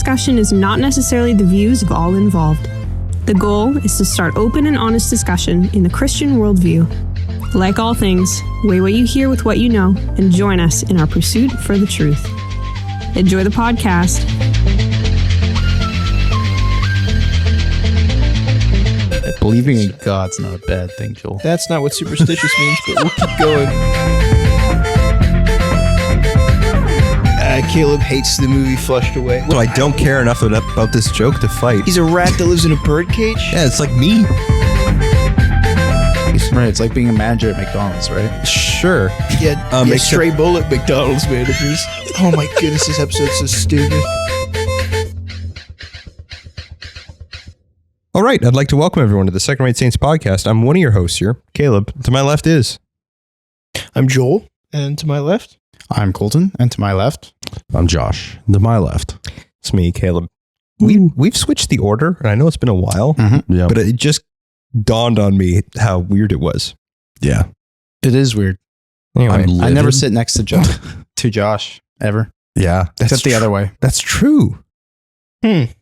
discussion is not necessarily the views of all involved. The goal is to start open and honest discussion in the Christian worldview. Like all things, weigh what you hear with what you know and join us in our pursuit for the truth. Enjoy the podcast. Believing in God's not a bad thing, Joel. That's not what superstitious means, but we'll keep going. Caleb hates the movie Flushed Away. So I don't care enough about this joke to fight. He's a rat that lives in a birdcage? Yeah, it's like me. Right, it's like being a manager at McDonald's, right? Sure. Yeah, stray bullet McDonald's managers. Oh my goodness, this episode's so stupid. All right, I'd like to welcome everyone to the Second Rate Saints podcast. I'm one of your hosts here, Caleb. To my left is... I'm Joel, and to my left? I'm Colton, and to my left? I'm Josh. To my left. It's me, Caleb. We've switched the order, and I know it's been a while, Yeah. but it just dawned on me how weird it was. Yeah. It is weird. Anyway, I never sit next to Josh, ever. Yeah. Except the other way. That's true. I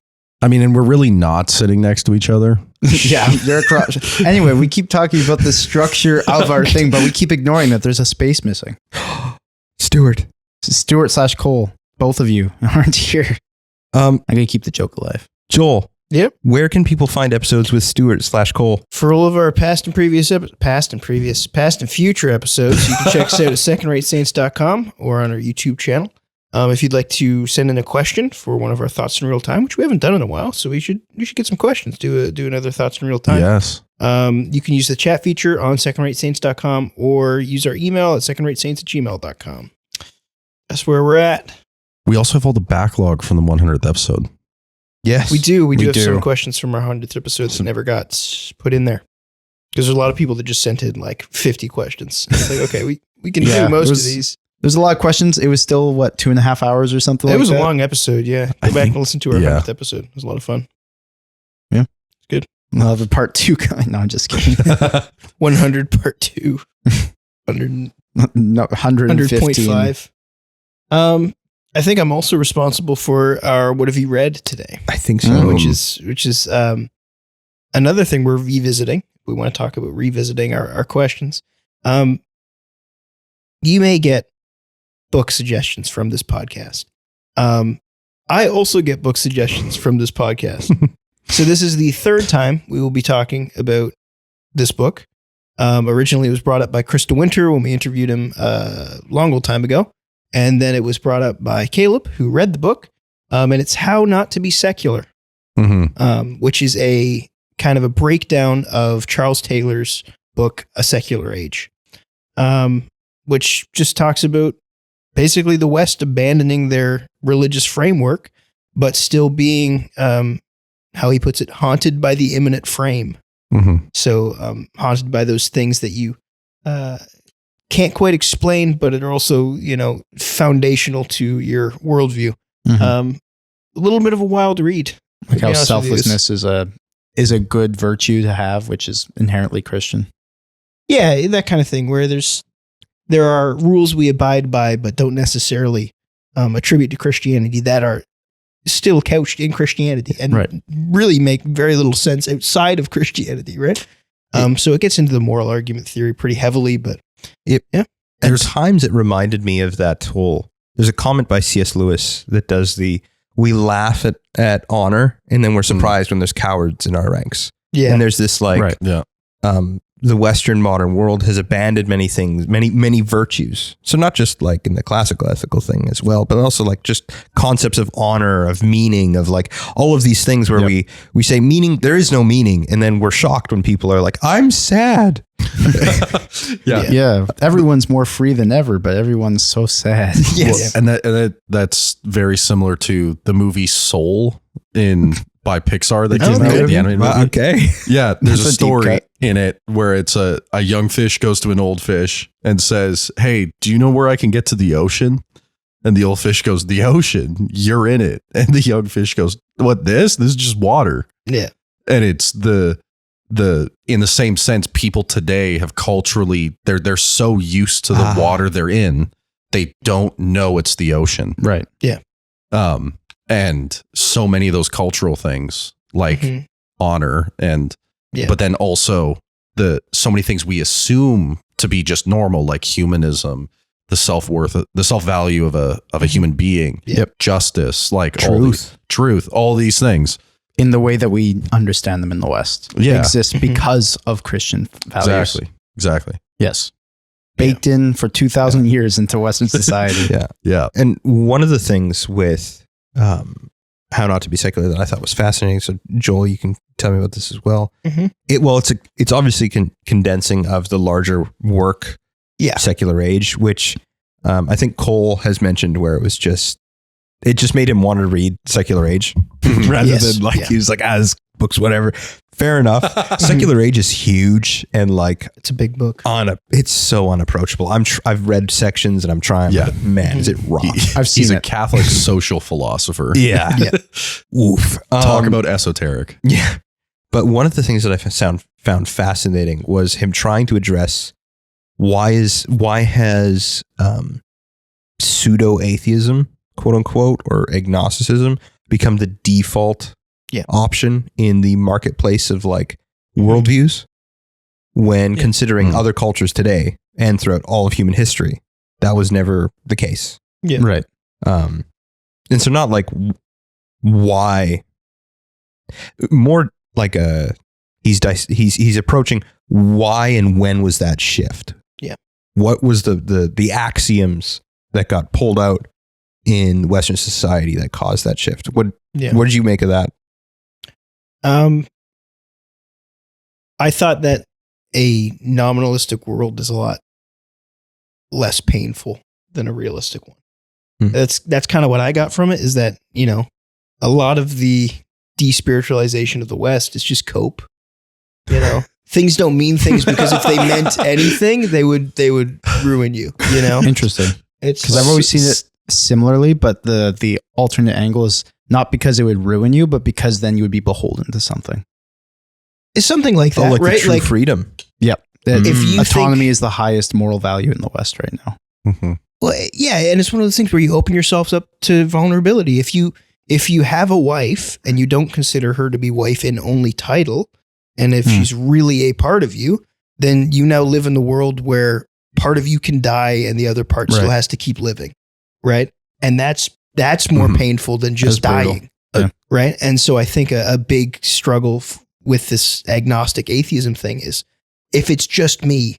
mean, and we're really not sitting next to each other. Yeah, you're across. Anyway, we keep talking about the structure of our thing, but we keep ignoring that there's a space missing. Stuart. Stuart/Cole, both of you aren't here. I'm going to keep the joke alive. Joel. Yep. Where can people find episodes with Stuart/Cole? For all of our past and future episodes, you can check us out at secondratesaints.com or on our YouTube channel. If you'd like to send in a question for one of our Thoughts in Real Time, which we haven't done in a while, so we should get some questions. Do another Thoughts in Real Time. Yes. You can use the chat feature on secondratesaints.com or use our email at secondratesaints@gmail.com. That's where we're at. We also have all the backlog from the 100th episode. Yes. We do. We do have some questions from our 100th episode that never got put in there. Because there's a lot of people that just sent in like 50 questions. It's like, okay, we can do most of these. There's a lot of questions. It was still, 2.5 hours or something like that? It was a long episode, yeah. Go back and listen to our 100th episode. It was a lot of fun. Yeah. It's good. We'll have a part 2 coming. No, I'm just kidding. 100 part 2. 100, no, 115. 100.5. I think I'm also responsible for our What Have You Read today? I think so. Which is another thing we're revisiting. We want to talk about revisiting our questions. You may get book suggestions from this podcast. I also get book suggestions from this podcast. So this is the third time we will be talking about this book. Originally, it was brought up by Krista Winter when we interviewed him a long old time ago. And then it was brought up by Caleb, who read the book. And it's How Not to Be Secular, which is a kind of a breakdown of Charles Taylor's book, A Secular Age, which just talks about basically the West abandoning their religious framework, but still being, how he puts it, haunted by the immanent frame. So haunted by those things that you can't quite explain, but are also, foundational to your worldview. A little bit of a wild read. Like how selflessness is a good virtue to have, which is inherently Christian. Yeah, that kind of thing where there are rules we abide by, but don't necessarily attribute to Christianity that are still couched in Christianity and really make very little sense outside of Christianity, right? So it gets into the moral argument theory pretty heavily, but There's times it reminded me of that whole, there's a comment by C.S. Lewis that does we laugh at honor and then we're surprised when there's cowards in our ranks. Yeah. And there's this the Western modern world has abandoned many things, many virtues. So not just like in the classical ethical thing as well, but also like just concepts of honor, of meaning, of like all of these things where we say meaning, there is no meaning. And then we're shocked when people are like, I'm sad. Yeah. Everyone's more free than ever, but everyone's so sad. Yes. Well, and that's very similar to the movie Soul by Pixar that came out, the animated movie. Okay. Yeah, there's a story in it where it's a young fish goes to an old fish and says, hey, do you know where I can get to the ocean? And the old fish goes, the ocean, you're in it. And the young fish goes, what, this? This is just water. Yeah. And it's the in the same sense, people today have culturally, they're so used to the water they're in, they don't know it's the ocean. Right. Yeah. And so many of those cultural things like honor and, but then also so many things we assume to be just normal, like humanism, the self-worth, the self-value of a human being, justice, like truth, all these things. In the way that we understand them in the West. Exist because of Christian values. Exactly. Yes. Baked in for 2,000 years into Western society. Yeah. And one of the things with How Not to Be Secular that I thought was fascinating. So Joel, you can tell me about this as well. It's obviously condensing of the larger work, Secular Age, which I think Cole has mentioned where it just made him want to read Secular Age rather than like he was like, this book's whatever. Fair enough. Secular Age is huge and like it's a big book. It's so unapproachable. I've read sections and I'm trying. But man, is it rough? He's a Catholic social philosopher. Oof. Talk about esoteric. Yeah. But one of the things that I found fascinating was him trying to address why has pseudo atheism, quote unquote, or agnosticism become the default option in the marketplace of like worldviews when considering other cultures today and throughout all of human history. That was never the case. Yeah. Right. And so not like why, more like he's approaching why and when was that shift? Yeah. What was the axioms that got pulled out in Western society that caused that shift? What did you make of that? I thought that a nominalistic world is a lot less painful than a realistic one. That's kind of what I got from it, is that, you know, a lot of the despiritualization of the West is just cope. You know, things don't mean things because if they meant anything, they would ruin you, you know? Interesting. It's because I've always seen it similarly, but the alternate angle is not because it would ruin you, but because then you would be beholden to something. It's something like that, like right? The true freedom. Yep. If you autonomy is the highest moral value in the West right now. Well, yeah, and it's one of those things where you open yourselves up to vulnerability. If you have a wife and you don't consider her to be wife in only title, and if she's really a part of you, then you now live in the world where part of you can die and the other part still has to keep living, right? And that's more painful than just dying, right? And so I think a big struggle with this agnostic atheism thing is, if it's just me,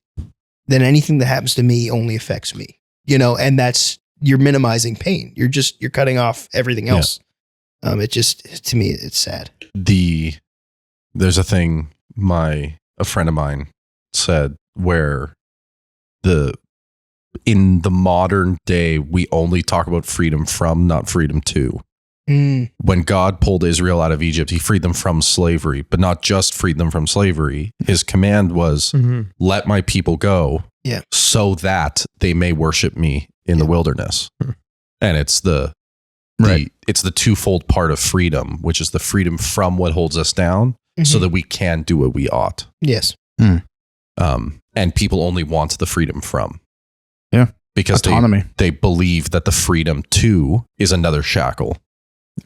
then anything that happens to me only affects me, you know, and you're minimizing pain. You're cutting off everything else. To me, it's sad. There's a thing a friend of mine said where in the modern day, we only talk about freedom from, not freedom to. When God pulled Israel out of Egypt, he freed them from slavery, but not just freed them from slavery. His command was, let my people go so that they may worship me in the wilderness. And it's it's the twofold part of freedom, which is the freedom from what holds us down so that we can do what we ought. Yes. And people only want the freedom from. Yeah. Because autonomy. They believe that the freedom to is another shackle.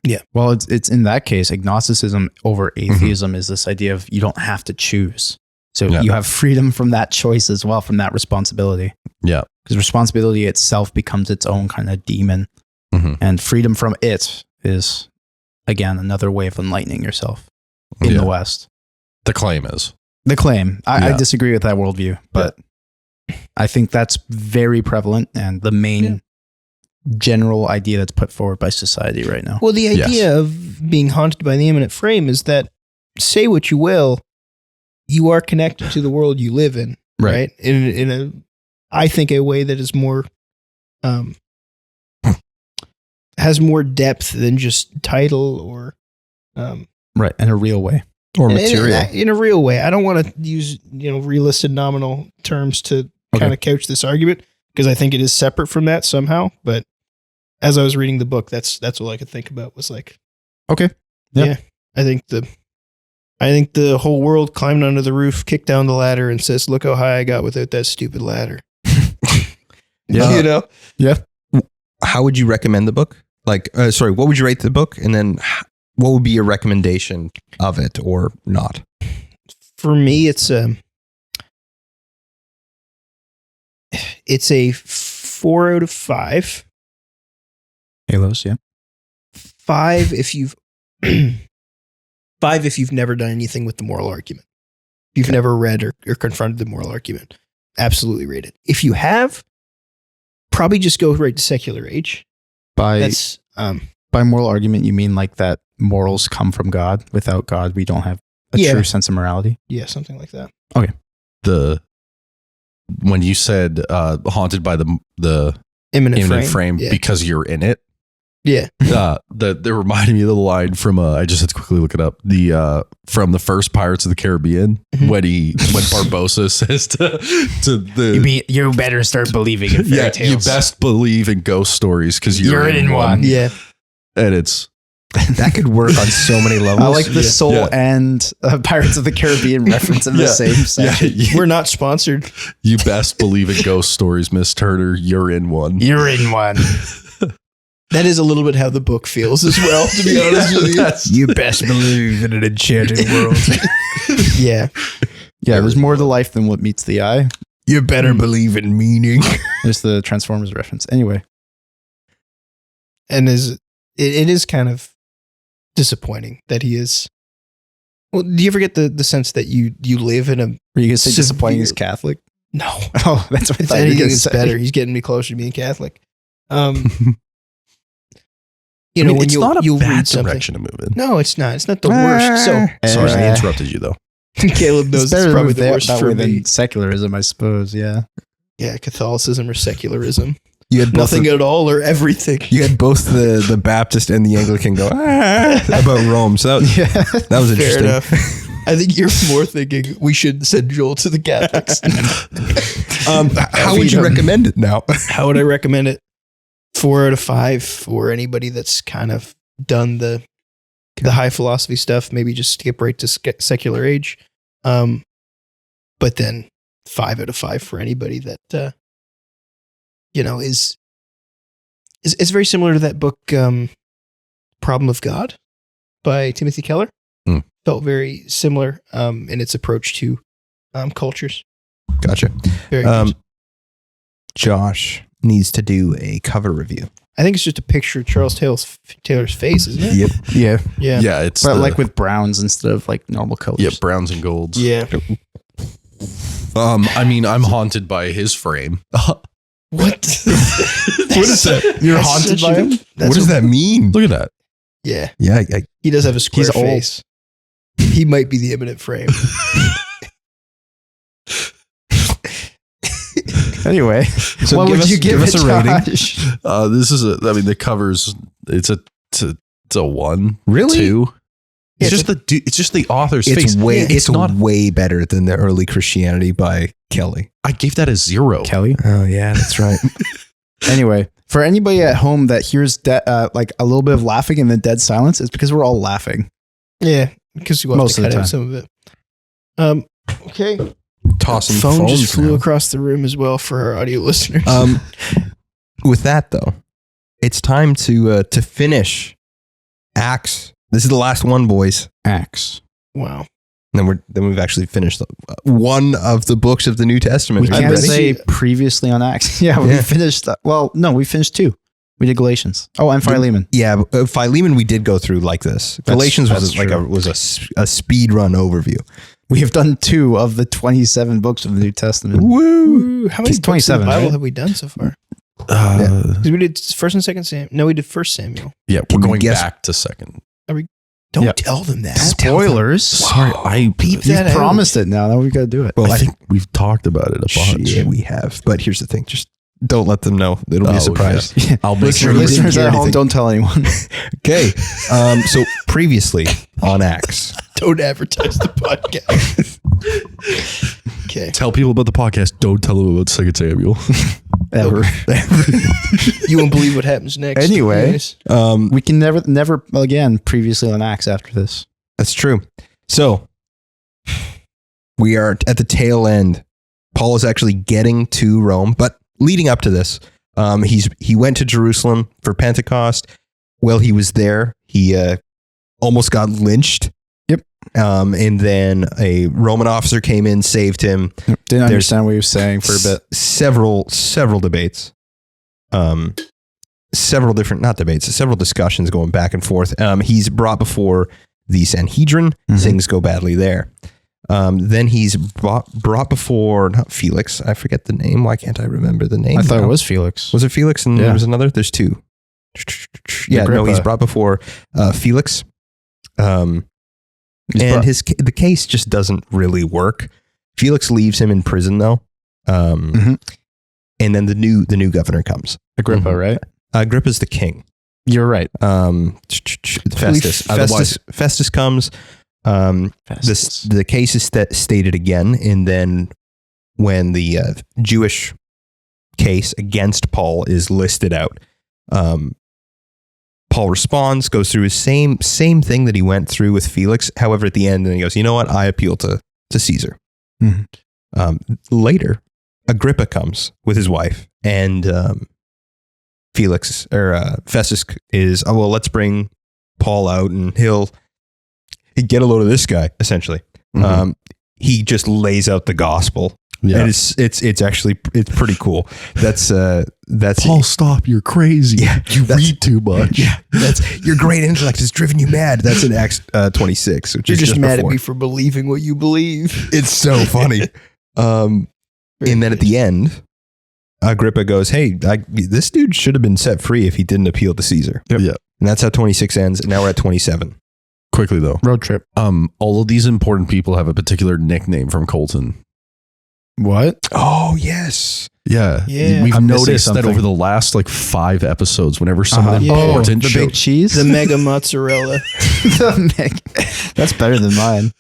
Yeah. Well, it's in that case, agnosticism over atheism is this idea of you don't have to choose. So you have freedom from that choice as well, from that responsibility. Yeah. Because responsibility itself becomes its own kind of demon. And freedom from it is, again, another way of enlightening yourself in the West. The claim is. The claim. I disagree with that worldview, but I think that's very prevalent and the main general idea that's put forward by society right now. Well, the idea of being haunted by the imminent frame is that, say what you will, you are connected to the world you live in, right? In I think a way that is more, has more depth than just title or, right, in a real way. Or material. In a real way. I don't want to use, realistic nominal terms to kind of couch this argument, because I think it is separate from that somehow. But as I was reading the book, that's all I could think about was like, okay. Yeah. I think the whole world climbed under the roof, kicked down the ladder, and says, "Look how high I got without that stupid ladder." Yeah. You know? Yeah. How would you recommend the book? Like, what would you rate the book? And then what would be your recommendation of it or not? For me, it's a 4 out of 5. Halos, yeah. 5 if you've 5 if you've never done anything with the moral argument. If you've never read or confronted the moral argument, absolutely rate it. If you have, probably just go right to secular age. By moral argument, you mean like that morals come from God? Without God, we don't have a true sense of morality? Yeah, something like that. Okay. When you said haunted by the Imminent frame yeah. because you're in it. Yeah. That reminded me of the line from I just had to quickly look it up. From the first Pirates of the Caribbean when Barbossa says to the you better start believing in fairy tales. You best believe in ghost stories because you're in one. Yeah. And it's that could work on so many levels. I like the Soul and Pirates of the Caribbean reference in the same section. We're not sponsored. You best believe in ghost stories, Miss Turner. You're in one. You're in one. That is a little bit how the book feels as well, to be honest with you. You best believe in an enchanted world. Yeah. Yeah, there's more to life than what meets the eye. You better believe in meaning. There's the Transformers reference. Anyway. And it is kind of disappointing that he is. Well, do you ever get the sense that you live in a... Were you going to say disappointing is Catholic? No. Oh, that's what I If thought anything you were is gonna say. better. He's getting me closer to being Catholic. You I know, mean, when it's you not a you bad read something. direction to move in. No, it's not. It's not the worst. So Sorry, I interrupted you though. Caleb knows it's probably the worst that for way me. than secularism, I suppose. Yeah. Yeah, Catholicism or secularism. You had Nothing at all or everything. You had both the Baptist and the Anglican go about Rome. So that was Fair interesting. enough. I think you're more thinking we should send Joel to the Catholics. How would you recommend it now? How would I recommend it? 4 out of 5 for anybody that's kind of done the high philosophy stuff. Maybe just skip right to secular age. But then 5 out of 5 for anybody that is very similar to that book, Problem of God by Timothy Keller. Felt very similar in its approach to cultures. Gotcha. Very good. Josh needs to do a cover review. I think it's just a picture of Charles Taylor's face, isn't it? Yep. Yeah. Yeah. Yeah, it's But like with browns instead of like normal colors. yeah, browns and golds. Yeah. I mean, I'm haunted by his frame. What? What is that? You're haunted by him? What does that mean? Look at that. Yeah. Yeah. He does have a square He's old. face. He might be the imminent frame. Anyway, So what give would us- you give give us it, a rating. Josh? This is the covers. It's a 1. Really? 2. Yeah, It's just the author's face. It's not. way better than the early Christianity by Kelly. I gave that a 0. Kelly? Oh yeah, that's right. Anyway, for anybody at home that hears like a little bit of laughing and then dead silence, it's because we're all laughing. Yeah. Because you want Most to of the cut out time. some of it. Okay. Tossing Phone phones just flew now. across the room as well for our audio listeners. With that though, it's time to finish Acts. This is the last one, boys. Acts. Wow. And then we've actually finished one of the books of the New Testament. We Are you can't ready? say previously on Acts. Yeah, we finished. Well, no, we finished 2. We did Galatians. Oh, and Philemon. Yeah, Philemon we did go through like this. Galatians was like a speed run overview. We have done 2 of the 27 books of the New Testament. Woo! How many It's books of the 27, Bible right? have we done so far? Yeah, Because we did 1st and 2nd Samuel. No, we did 1st Samuel. we're Can you going guess- back to 2nd. Don't Yep. tell them that. Spoilers. Sorry, I Beep You've that out. promised it now. Now we've got to do it. Well, I think we've talked about it a bunch. Yeah, we have. But here's the thing: just don't let them know. It'll be Oh, a surprise. Yeah. I'll make sure Listeners hear at home, anything. don't tell anyone. Okay. So previously on Acts, Don't advertise the podcast. Okay. tell people about the podcast. Don't tell them about 2 Samuel. Ever. You won't believe what happens next. Anyway. Anyways. We can never again previously on Acts after this. that's true. So we are at the tail end. Paul is actually getting to Rome, but leading up to this, he went to Jerusalem for Pentecost. while he was there, he almost got lynched. Yep. And then a Roman officer came in, saved him. Didn't understand what he was saying for a bit. Several debates. Several discussions going back and forth. He's brought before the Sanhedrin. Things go badly there. Then he's brought before, not Felix. I forget the name. Why can't I remember the name? I thought it was Felix. Was it Felix? And there was another? There's two. Yeah, no, he's brought before Felix. The case just doesn't really work. Felix leaves him in prison though. And then the new governor comes. Agrippa, right? Agrippa's the king. You're right. Festus comes. The case is stated again, and then when the Jewish case against Paul is listed out, Paul responds, goes through his same thing that he went through with Felix. However, at the end, then he goes, "You know what? I appeal to Caesar." Later, Agrippa comes with his wife, and Festus is, "Oh well, let's bring Paul out, and he'll get a load of this guy." Essentially, he just lays out the gospel. Yeah, and it's actually pretty cool. That's Paul, stop! You're crazy. Yeah, you read too much. Yeah, that's your great intellect has driven you mad. That's in Acts 26. Which You're is just mad before. at me for believing what you believe. It's so funny. And then at the end, Agrippa goes, "Hey, this dude should have been set free if he didn't appeal to Caesar." Yep. Yeah, and that's how 26 ends. And now we're at 27. Quickly though, road trip. All of these important people have a particular nickname from Colton. What? Oh, yes. Yeah. We've noticed that over the last 5 episodes, whenever someone important the big cheese, the mega mozzarella, that's better than mine.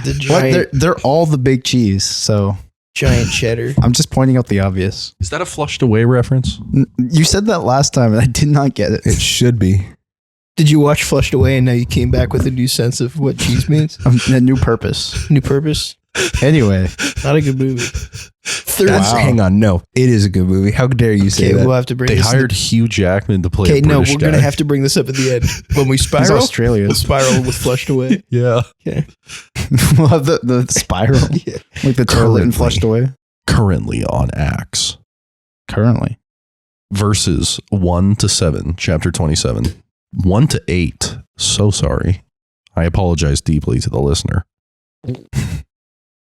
The giant, they're all the big cheese. So giant cheddar. I'm just pointing out the obvious. Is that a flushed away reference? You said that last time, and I did not get it. It should be. Did you watch Flushed Away and now you came back with a new sense of what cheese means? A new purpose. New purpose? Anyway. Not a good movie. Hang on. No, it is a good movie. How dare you say that? We'll have to bring They this hired Hugh Jackman to play a British we're going to have to bring this up at the end. When we spiral, He's Australian. We'll spiral with Flushed Away. Yeah. Okay. We'll have the spiral. Yeah. Like the toilet and flushed away. Currently on Acts. Currently. Verses 1 to 7, chapter 27. 1 to 8. So sorry. I apologize deeply to the listener.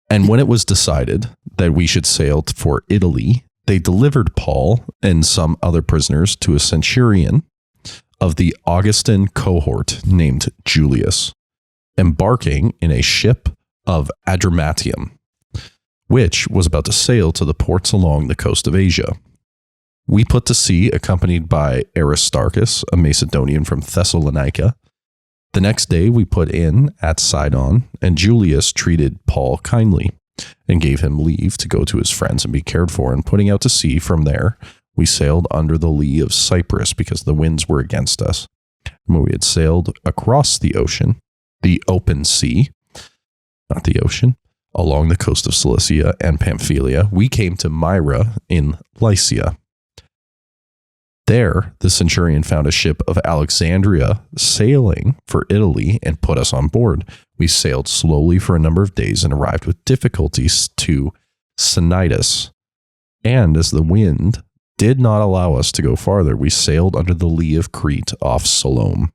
And when it was decided that we should sail for Italy, they delivered Paul and some other prisoners to a centurion of the Augustan cohort named Julius, embarking in a ship of Adramatium, which was about to sail to the ports along the coast of Asia. We put to sea accompanied by Aristarchus, a Macedonian from Thessalonica. The next day we put in at Sidon, and Julius treated Paul kindly and gave him leave to go to his friends and be cared for. And putting out to sea from there, we sailed under the lee of Cyprus because the winds were against us. When we had sailed across the ocean, the open sea, not the ocean, along the coast of Cilicia and Pamphylia, we came to Myra in Lycia. There, the centurion found a ship of Alexandria sailing for Italy and put us on board. We sailed slowly for a number of days and arrived with difficulties to Cnidus. And as the wind did not allow us to go farther, we sailed under the lee of Crete off Salmon.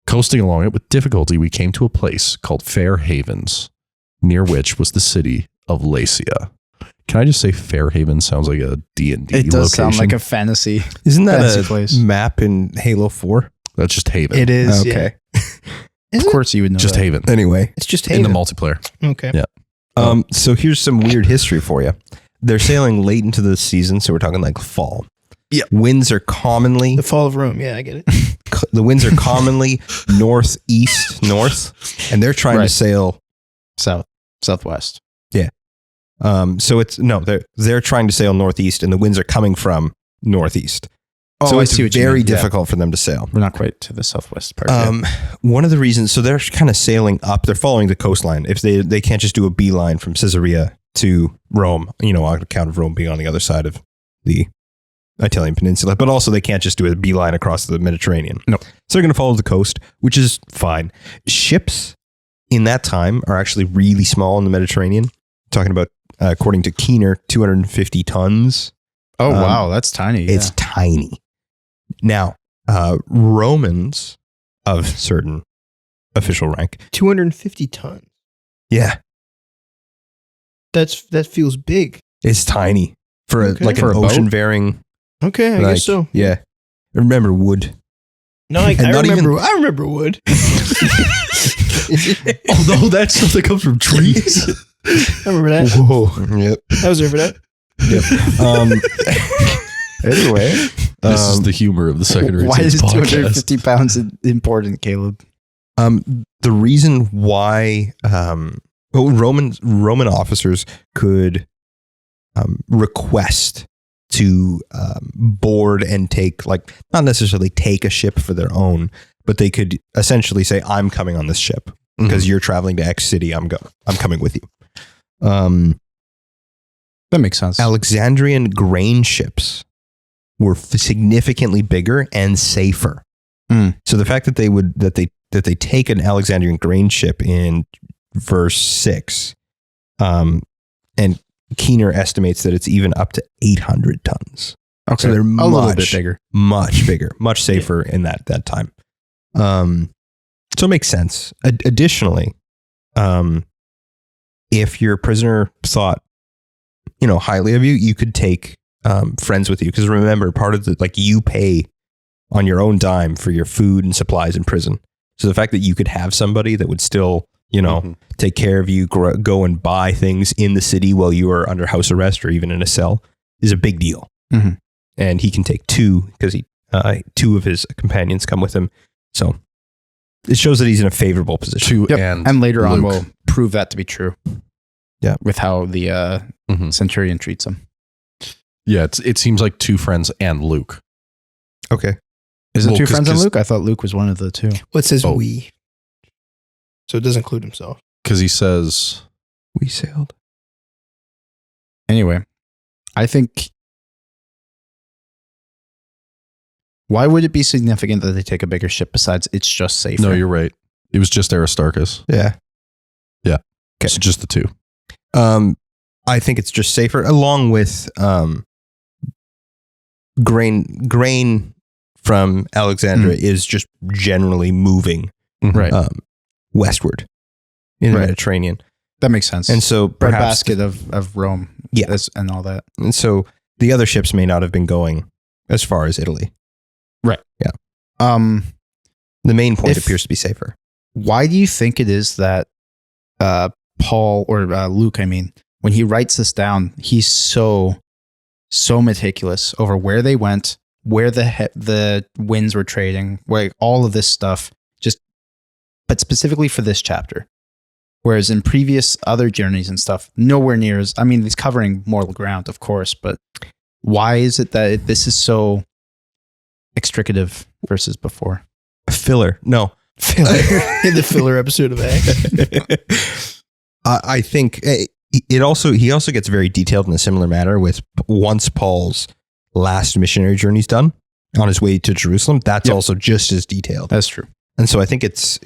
Coasting along it with difficulty, we came to a place called Fair Havens, near which was the city of Lacia. Can I just say Fair Haven sounds like a D&D location? It does sound like a fantasy. Isn't that fantasy a place. Map in Halo 4? That's just Haven. It is. Okay. Yeah. Of course you would know Just that. Haven. Anyway. It's just In Haven. the multiplayer. Okay. Yeah. So here's some weird history for you. They're sailing late into the season, so we're talking like fall. Yeah. Winds are commonly... The Fall of Rome. Yeah, I get it. The winds are commonly northeast, north, and they're trying to sail... Southwest. Yeah. So they're trying to sail northeast, and the winds are coming from northeast. Oh, so I it's see what you very mean. difficult for them to sail. We're not quite to the southwest part yet. One of the reasons, so they're kind of sailing up. They're following the coastline. If they can't just do a beeline from Caesarea to Rome, on account of Rome being on the other side of the Italian peninsula, but also they can't just do a beeline across the Mediterranean. No. So they're going to follow the coast, which is fine. Ships in that time are actually really small in the Mediterranean. Talking about, according to Keener, 250 tons. Oh, wow. That's tiny. Yeah. It's tiny. Now, Romans of certain official rank. 250 tons. Yeah. That feels big. It's tiny for Okay. like For an a boat? ocean-faring. Okay, I like, guess so. Yeah. Remember wood. No, I not remember wood. Although that's stuff that comes from trees. I remember that. Whoa. Yep. I was there for that. Anyway. This is the humor of the Secondary Why Saints is podcast. 250 pounds important, Caleb? The reason why Roman officers could request to board and take, like, not necessarily take a ship for their own, but they could essentially say, I'm coming on this ship because you're traveling to X city. I'm coming with you. That makes sense. Alexandrian grain ships were significantly bigger and safer. So the fact that they take an Alexandrian grain ship in verse 6, and Keener estimates that it's even up to 800 tons. Okay. So they're a little bit bigger. much bigger, much safer in that time. So it makes sense. Additionally, if your prisoner thought, highly of you, you could take friends with you. Because remember, part of the, like, you pay on your own dime for your food and supplies in prison. So the fact that you could have somebody that would still, take care of you, go and buy things in the city while you are under house arrest or even in a cell is a big deal. Mm-hmm. And he can take two because two of his companions come with him. So it shows that he's in a favorable position. And later on, Luke. we'll prove that to be true. Yeah. With how the centurion treats him. Yeah, it seems like 2 friends and Luke. Okay. Is it Well, 2 'cause- friends and 'cause- Luke? I thought Luke was one of the 2. Well, it says Oh. we. So it does include himself. Because he says, We sailed. Anyway, I think. Why would it be significant that they take a bigger ship besides it's just safer? no, you're right. It was just Aristarchus. Yeah. Okay. So just the 2. I think it's just safer, along with grain from Alexandria is just generally moving Right. westward in the Right. Mediterranean. That makes sense. And so perhaps breadbasket of Rome. Yeah. And all that. and so the other ships may not have been going as far as Italy. The main point If- appears to be safer. Why do you think it is that Paul or Luke, when he writes this down, he's so meticulous over where they went, where the winds were trading, where all of this stuff, but specifically for this chapter. Whereas in previous other journeys and stuff, nowhere near as, he's covering more ground, of course, but why is it that this is so extricative versus before? Filler. No. Filler. In the filler episode of Acts. I think he also gets very detailed in a similar manner with once Paul's last missionary journey's done on his way to Jerusalem. That's also just as detailed. That's true. And so I think this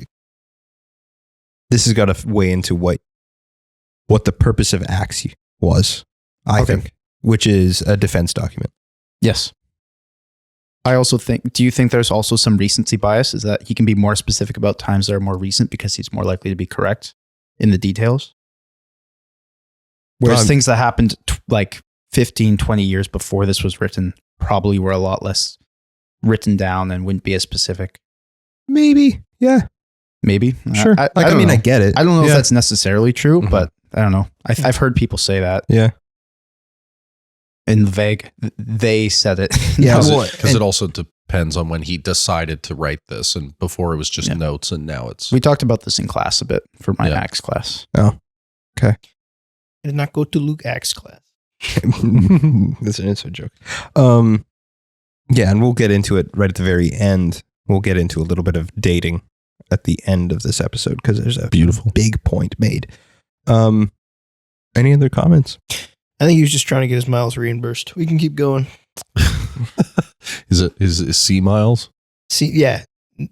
has got to weigh into what the purpose of Acts was, I think, which is a defense document. Yes. I also think, do you think there's also some recency bias? Is that he can be more specific about times that are more recent because he's more likely to be correct in the details? Whereas things that happened like 15, 20 years before this was written probably were a lot less written down and wouldn't be as specific. Maybe. Yeah. Maybe. Sure. I I don't mean, know. I get it. I don't know if Yeah. that's necessarily true, Mhm. but I don't know. I've heard people say that Yeah. in vague. They said it. Yeah. Because it also depends on when he decided to write this. And before it was just notes, and now it's... We talked about this in class a bit for my Yeah. Acts class. I did not go to Luke Acts class. That's an inside joke. Yeah, and we'll get into it right at the very end. We'll get into a little bit of dating at the end of this episode because there's a Beautiful. big point made. Any other comments? I think he was just trying to get his miles reimbursed. We can keep going. Is it sea miles See, yeah,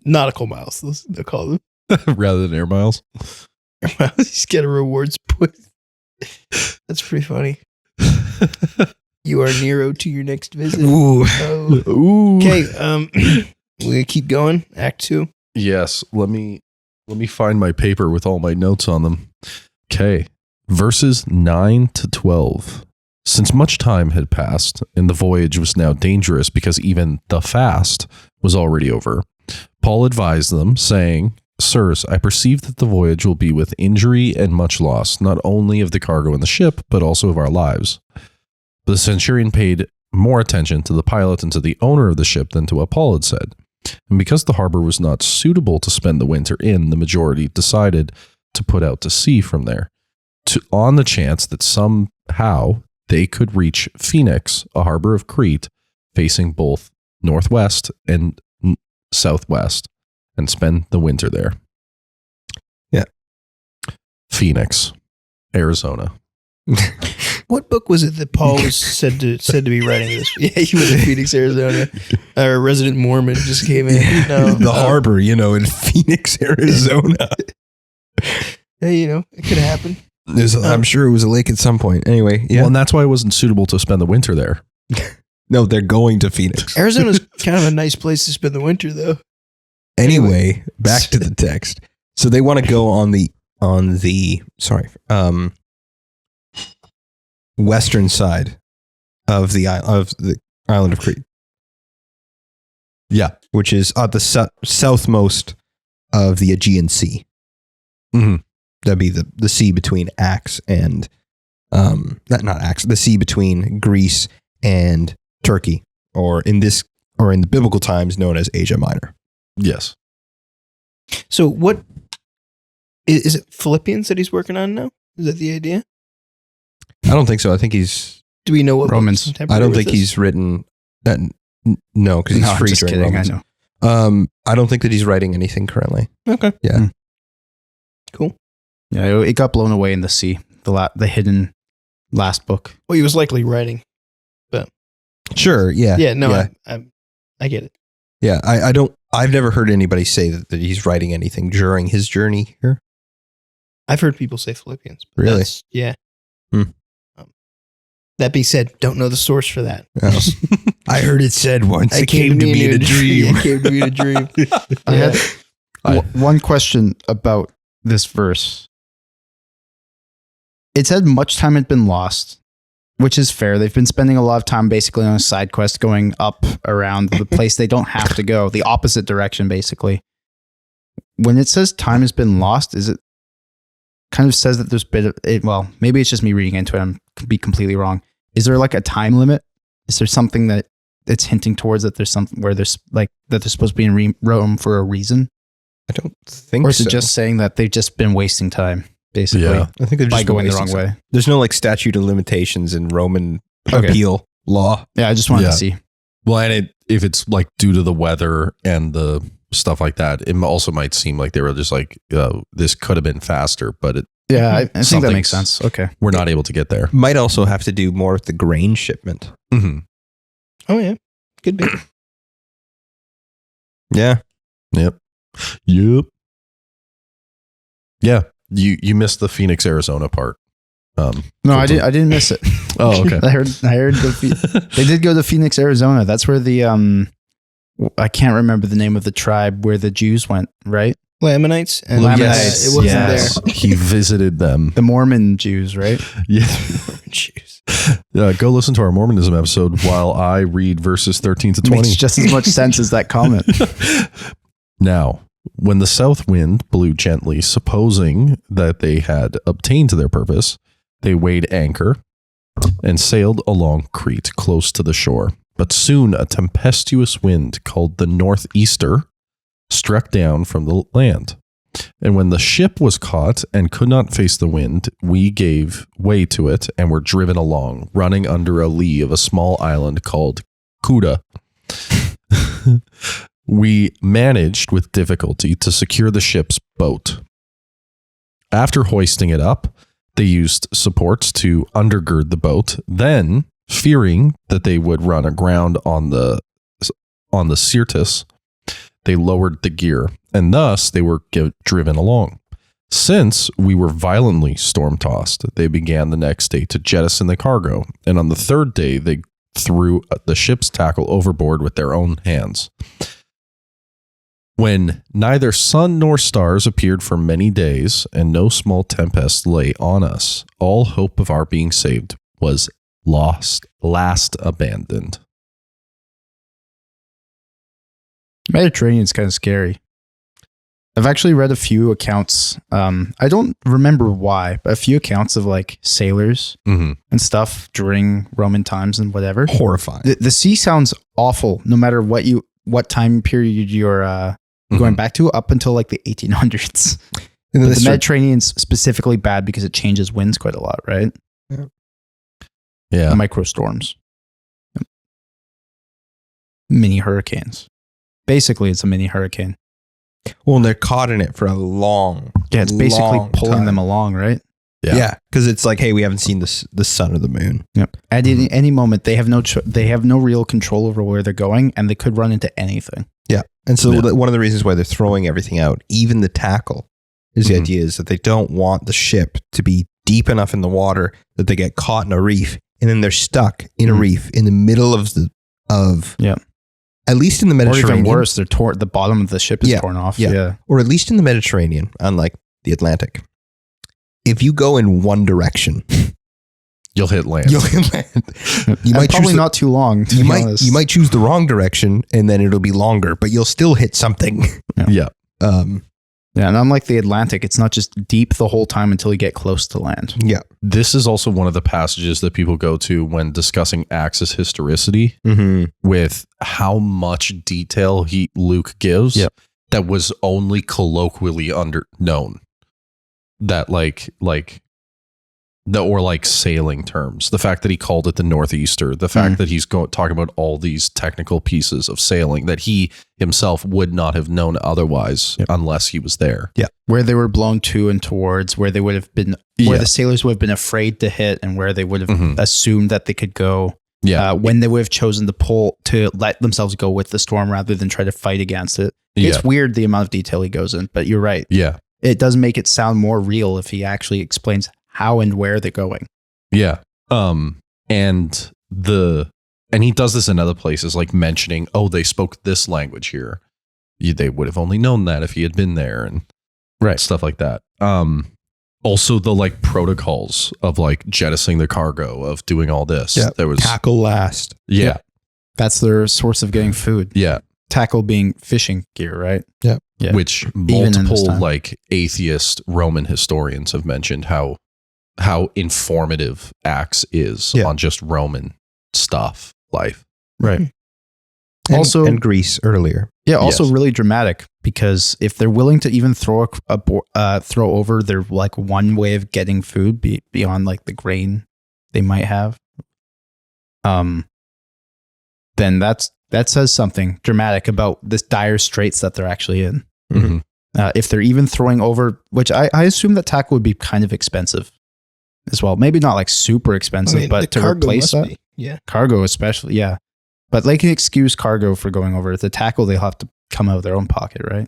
nautical miles. They'll call them. rather than air miles? He's got a rewards point. That's pretty funny. You are Nero to your next visit. Ooh. Oh. Ooh. Okay, we're gonna keep going. Act 2. Yes. Let me find my paper with all my notes on them. Okay. Verses 9 to 12. Since much time had passed, and the voyage was now dangerous because even the fast was already over, Paul advised them, saying, Sirs, I perceive that the voyage will be with injury and much loss, not only of the cargo in the ship, but also of our lives. The centurion paid more attention to the pilot and to the owner of the ship than to what Paul had said. And because the harbor was not suitable to spend the winter in, the majority decided to put out to sea from there, on the chance that somehow they could reach Phoenix, a harbor of Crete, facing both northwest and southwest, and spend the winter there. Yeah. Phoenix, Arizona. What book was it that Paul was said to be writing this? Yeah, he was in Phoenix, Arizona. Our resident Mormon just came in. No, The harbor, in Phoenix, Arizona. Hey, it could happen. I'm sure it was a lake at some point. Anyway, yeah. Well, and that's why it wasn't suitable to spend the winter there. No, they're going to Phoenix. Arizona's kind of a nice place to spend the winter, though. Anyway, back to the text. So they want to go on the western side of the island of Crete. Yeah. Which is at the southmost of the Aegean Sea. Mm-hmm. That'd be the sea between Axe and not Axe, the sea between Greece and Turkey, or in the biblical times known as Asia Minor. Yes. So what is it? Philippians that he's working on now? Is that the idea? I don't think so. I think he's. Do we know what Romans. book's contemporary I don't with think this? he's written that. No, because he's No, I'm free just during kidding. Romans. I know. I don't think that he's writing anything currently. Okay. Yeah. Cool. Yeah, it got blown away in the sea. The hidden last book. Well, he was likely writing. Sure. Yeah. Yeah. No, Yeah. I get it. Yeah. I've never heard anybody say that he's writing anything during his journey here. I've heard people say Philippians. But Really? Yeah. Hmm. That being said, don't know the source for that. Oh. I heard it said once. It came to me in a dream. It came to me in a dream. I Yeah. had one question about this verse. It said much time had been lost, which is fair. They've been spending a lot of time basically on a side quest going up around the place they don't have to go, the opposite direction, basically. When it says time has been lost, is it kind of says that there's been of it? Well, maybe it's just me reading into it. I'm could be completely wrong. Is there like a time limit? Is there something that it's hinting towards that there's something where there's like that they're supposed to be in Rome for a reason? I don't think so. Or is it just saying that they've just been wasting time, basically, Yeah. I think they're by just going the wrong wasting way? time. There's no like statute of limitations in Roman Okay. appeal law. Yeah, I just wanted Yeah. to see. Well, and if it's like due to the weather and the stuff like that, it also might seem like they were just like, this could have been faster, but Yeah, I think that Something's- makes sense. Okay. we're not able to get there. Might also have to do more with the grain shipment. Mm-hmm. Oh, yeah. Could be. Yeah. Yep. Yeah. You missed the Phoenix, Arizona part. No, I didn't miss it. Oh, okay. I heard they did go to Phoenix, Arizona. That's where the I can't remember the name of the tribe where the Jews went, right? Lamanites. And Lamanites, it wasn't yes. He visited them. The Mormon Jews, right? Yeah. there. Jeez. Go listen to our Mormonism episode while I read verses 13 to 20. Makes just as much sense as that comment. Now, when the south wind blew gently, supposing that they had obtained their purpose, they weighed anchor and sailed along Crete close to the shore. But soon a tempestuous wind called the northeaster struck down from the land. And when the ship was caught and could not face the wind, we gave way to it and were driven along, running under a lee of a small island called Kuda. We managed with difficulty to secure the ship's boat. After hoisting it up, they used supports to undergird the boat. Then, Fearing that they would run aground on the Syrtis, they lowered the gear, and thus they were driven along. Since we were violently storm-tossed, they began the next day to jettison the cargo, and on the third day they threw the ship's tackle overboard with their own hands. When neither sun nor stars appeared for many days, and no small tempest lay on us, all hope of our being saved was last abandoned. Mediterranean's kind of scary. I've actually read a few accounts. I don't remember why, but a few accounts of like sailors and stuff during Roman times and whatever. Horrifying. The sea sounds awful, no matter what time period you're going back to, up until like the 1800s. And the Mediterranean's specifically bad because it changes winds quite a lot, right? Yeah. Microstorms, mini hurricanes. Basically, it's a mini hurricane. Well, and they're caught in it for a long, Yeah, it's basically long pulling time. them along, right? Yeah, because it's like, hey, we haven't seen the sun or the moon. Yep. At any moment, they have no real control over where they're going, and they could run into anything. Yeah, and so one of the reasons why they're throwing everything out, even the tackle, is the idea is that they don't want the ship to be deep enough in the water that they get caught in a reef, and then they're stuck in a reef in the middle of at least in the Mediterranean. Or even worse, the bottom of the ship is torn off. Yeah. Or at least in the Mediterranean, unlike the Atlantic. If you go in one direction, You'll hit land. you might Probably not too long. you might choose the wrong direction, and then it'll be longer, but you'll still hit something. Yeah. Yeah, and unlike the Atlantic, it's not just deep the whole time until you get close to land. Yeah. This is also one of the passages that people go to when discussing Axis historicity, with how much detail Luke gives that was only colloquially known. That like sailing terms, the fact that he called it the Northeaster, the fact that he's talking about all these technical pieces of sailing that he himself would not have known otherwise unless he was there. Yeah. Where they were blown to and towards, where they would have been, where the sailors would have been afraid to hit, and where they would have assumed that they could go. Yeah. When they would have chosen to let themselves go with the storm rather than try to fight against it. It's weird the amount of detail he goes in, but you're right. Yeah. It does make it sound more real if he actually explains how and where they're going. Yeah. And he does this in other places, like mentioning, oh, they spoke this language here. They would have only known that if he had been there, and stuff like that. Also the like protocols of like jettisoning the cargo, of doing all this. Yeah. There was Tackle last. Yeah. That's their source of getting food. Yeah. Tackle being fishing gear, right? Yeah. Yeah. Which in this multiple time. like atheist Roman historians have mentioned how informative Acts is on just Roman stuff, life. Right. And Greece earlier. Yeah, also Yes. really dramatic, because if they're willing to even throw over their like one way of getting food beyond like the grain they might have, then that says something dramatic about this dire straits that they're actually in. Mhm. If they're even throwing over, which I assume that tackle would be kind of expensive as well. Maybe not like super expensive, but to replace that, cargo especially, yeah. But they can excuse cargo for going over. The tackle, they'll have to come out of their own pocket, right?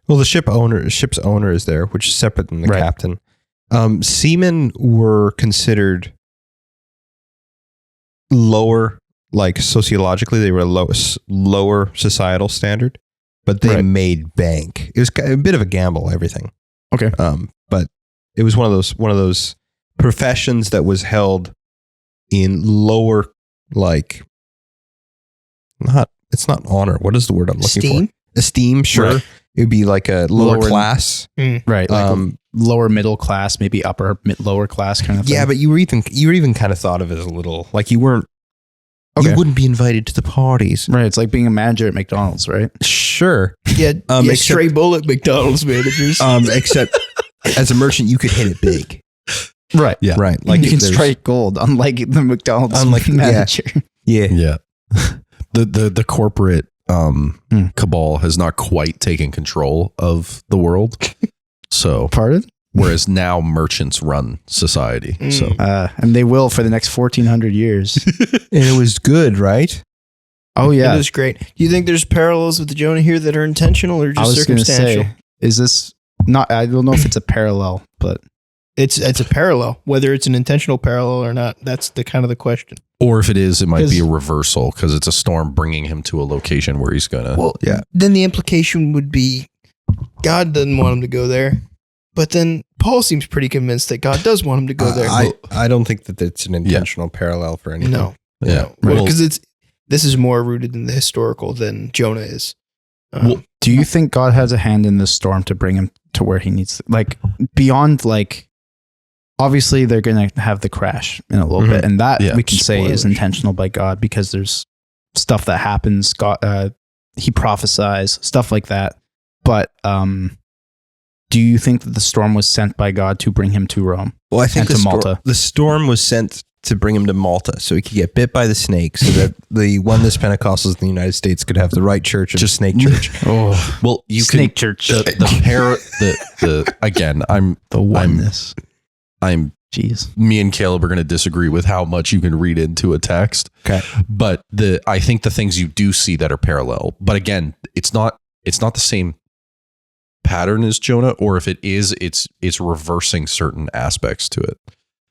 Well, the ship's owner is there, which is separate than the Right. captain. Seamen were considered lower, like sociologically, they were lower societal standard, but they made bank. It was a bit of a gamble, everything. Okay. But it was one of those professions that was held in lower, like, it's not honor. What is the word I'm looking for? Esteem, sure. Right. It would be like a lower class. Right. Like lower middle class, maybe lower class kind of thing. Yeah, but you were even kind of thought of it as a little, like you weren't, you wouldn't be invited to the parties. Right. It's like being a manager at McDonald's, right? Sure. Yeah, except- stray bullet McDonald's managers. Except as a merchant, you could hit it big. Right. Yeah. Right. Like you can there's- strike gold, unlike the McDonald's manager. Yeah. Yeah. The corporate cabal has not quite taken control of the world. So Pardon? Whereas now merchants run society. So And they will for the next 1,400 years. And it was good, right? Oh, yeah. It was great. Do you think there's parallels with the Jonah here that are intentional or I just was going to circumstantial? say, is this not, I don't know if it's a parallel, but It's a parallel. Whether it's an intentional parallel or not, that's the kind of the question. or if it is, it might be a 'Cause- reversal because it's a storm bringing him to a location where he's gonna. Well, Yeah. then the implication would be God doesn't want him to go there. But then Paul seems pretty convinced that God does want him to go there. I don't think that it's an intentional parallel for anything. No. Yeah. Well, Well, because this is more rooted in the historical than Jonah is. Well, do you think God has a hand in this storm to bring him to where he needs to, like, beyond, like, obviously they're going to have the crash in a little Mhm. bit, and that Yeah, we can say is spoilers. intentional by God because there's stuff that happens. God, he prophesies, stuff like that. But do you think that the storm was sent by God to bring him to Rome? Well, I think And to Malta. the storm was sent to bring him to Malta so he could get bit by the snake so that the oneness Pentecostals in the United States could have the right church of Just- snake church. Oh, well, you snake can church. the again. The oneness. I'm Jeez. me and Caleb are going to disagree with how much you can read into a text. Okay. But I think the things you do see that are parallel, but again, it's not the same pattern as Jonah, or if it is, it's reversing certain aspects to it.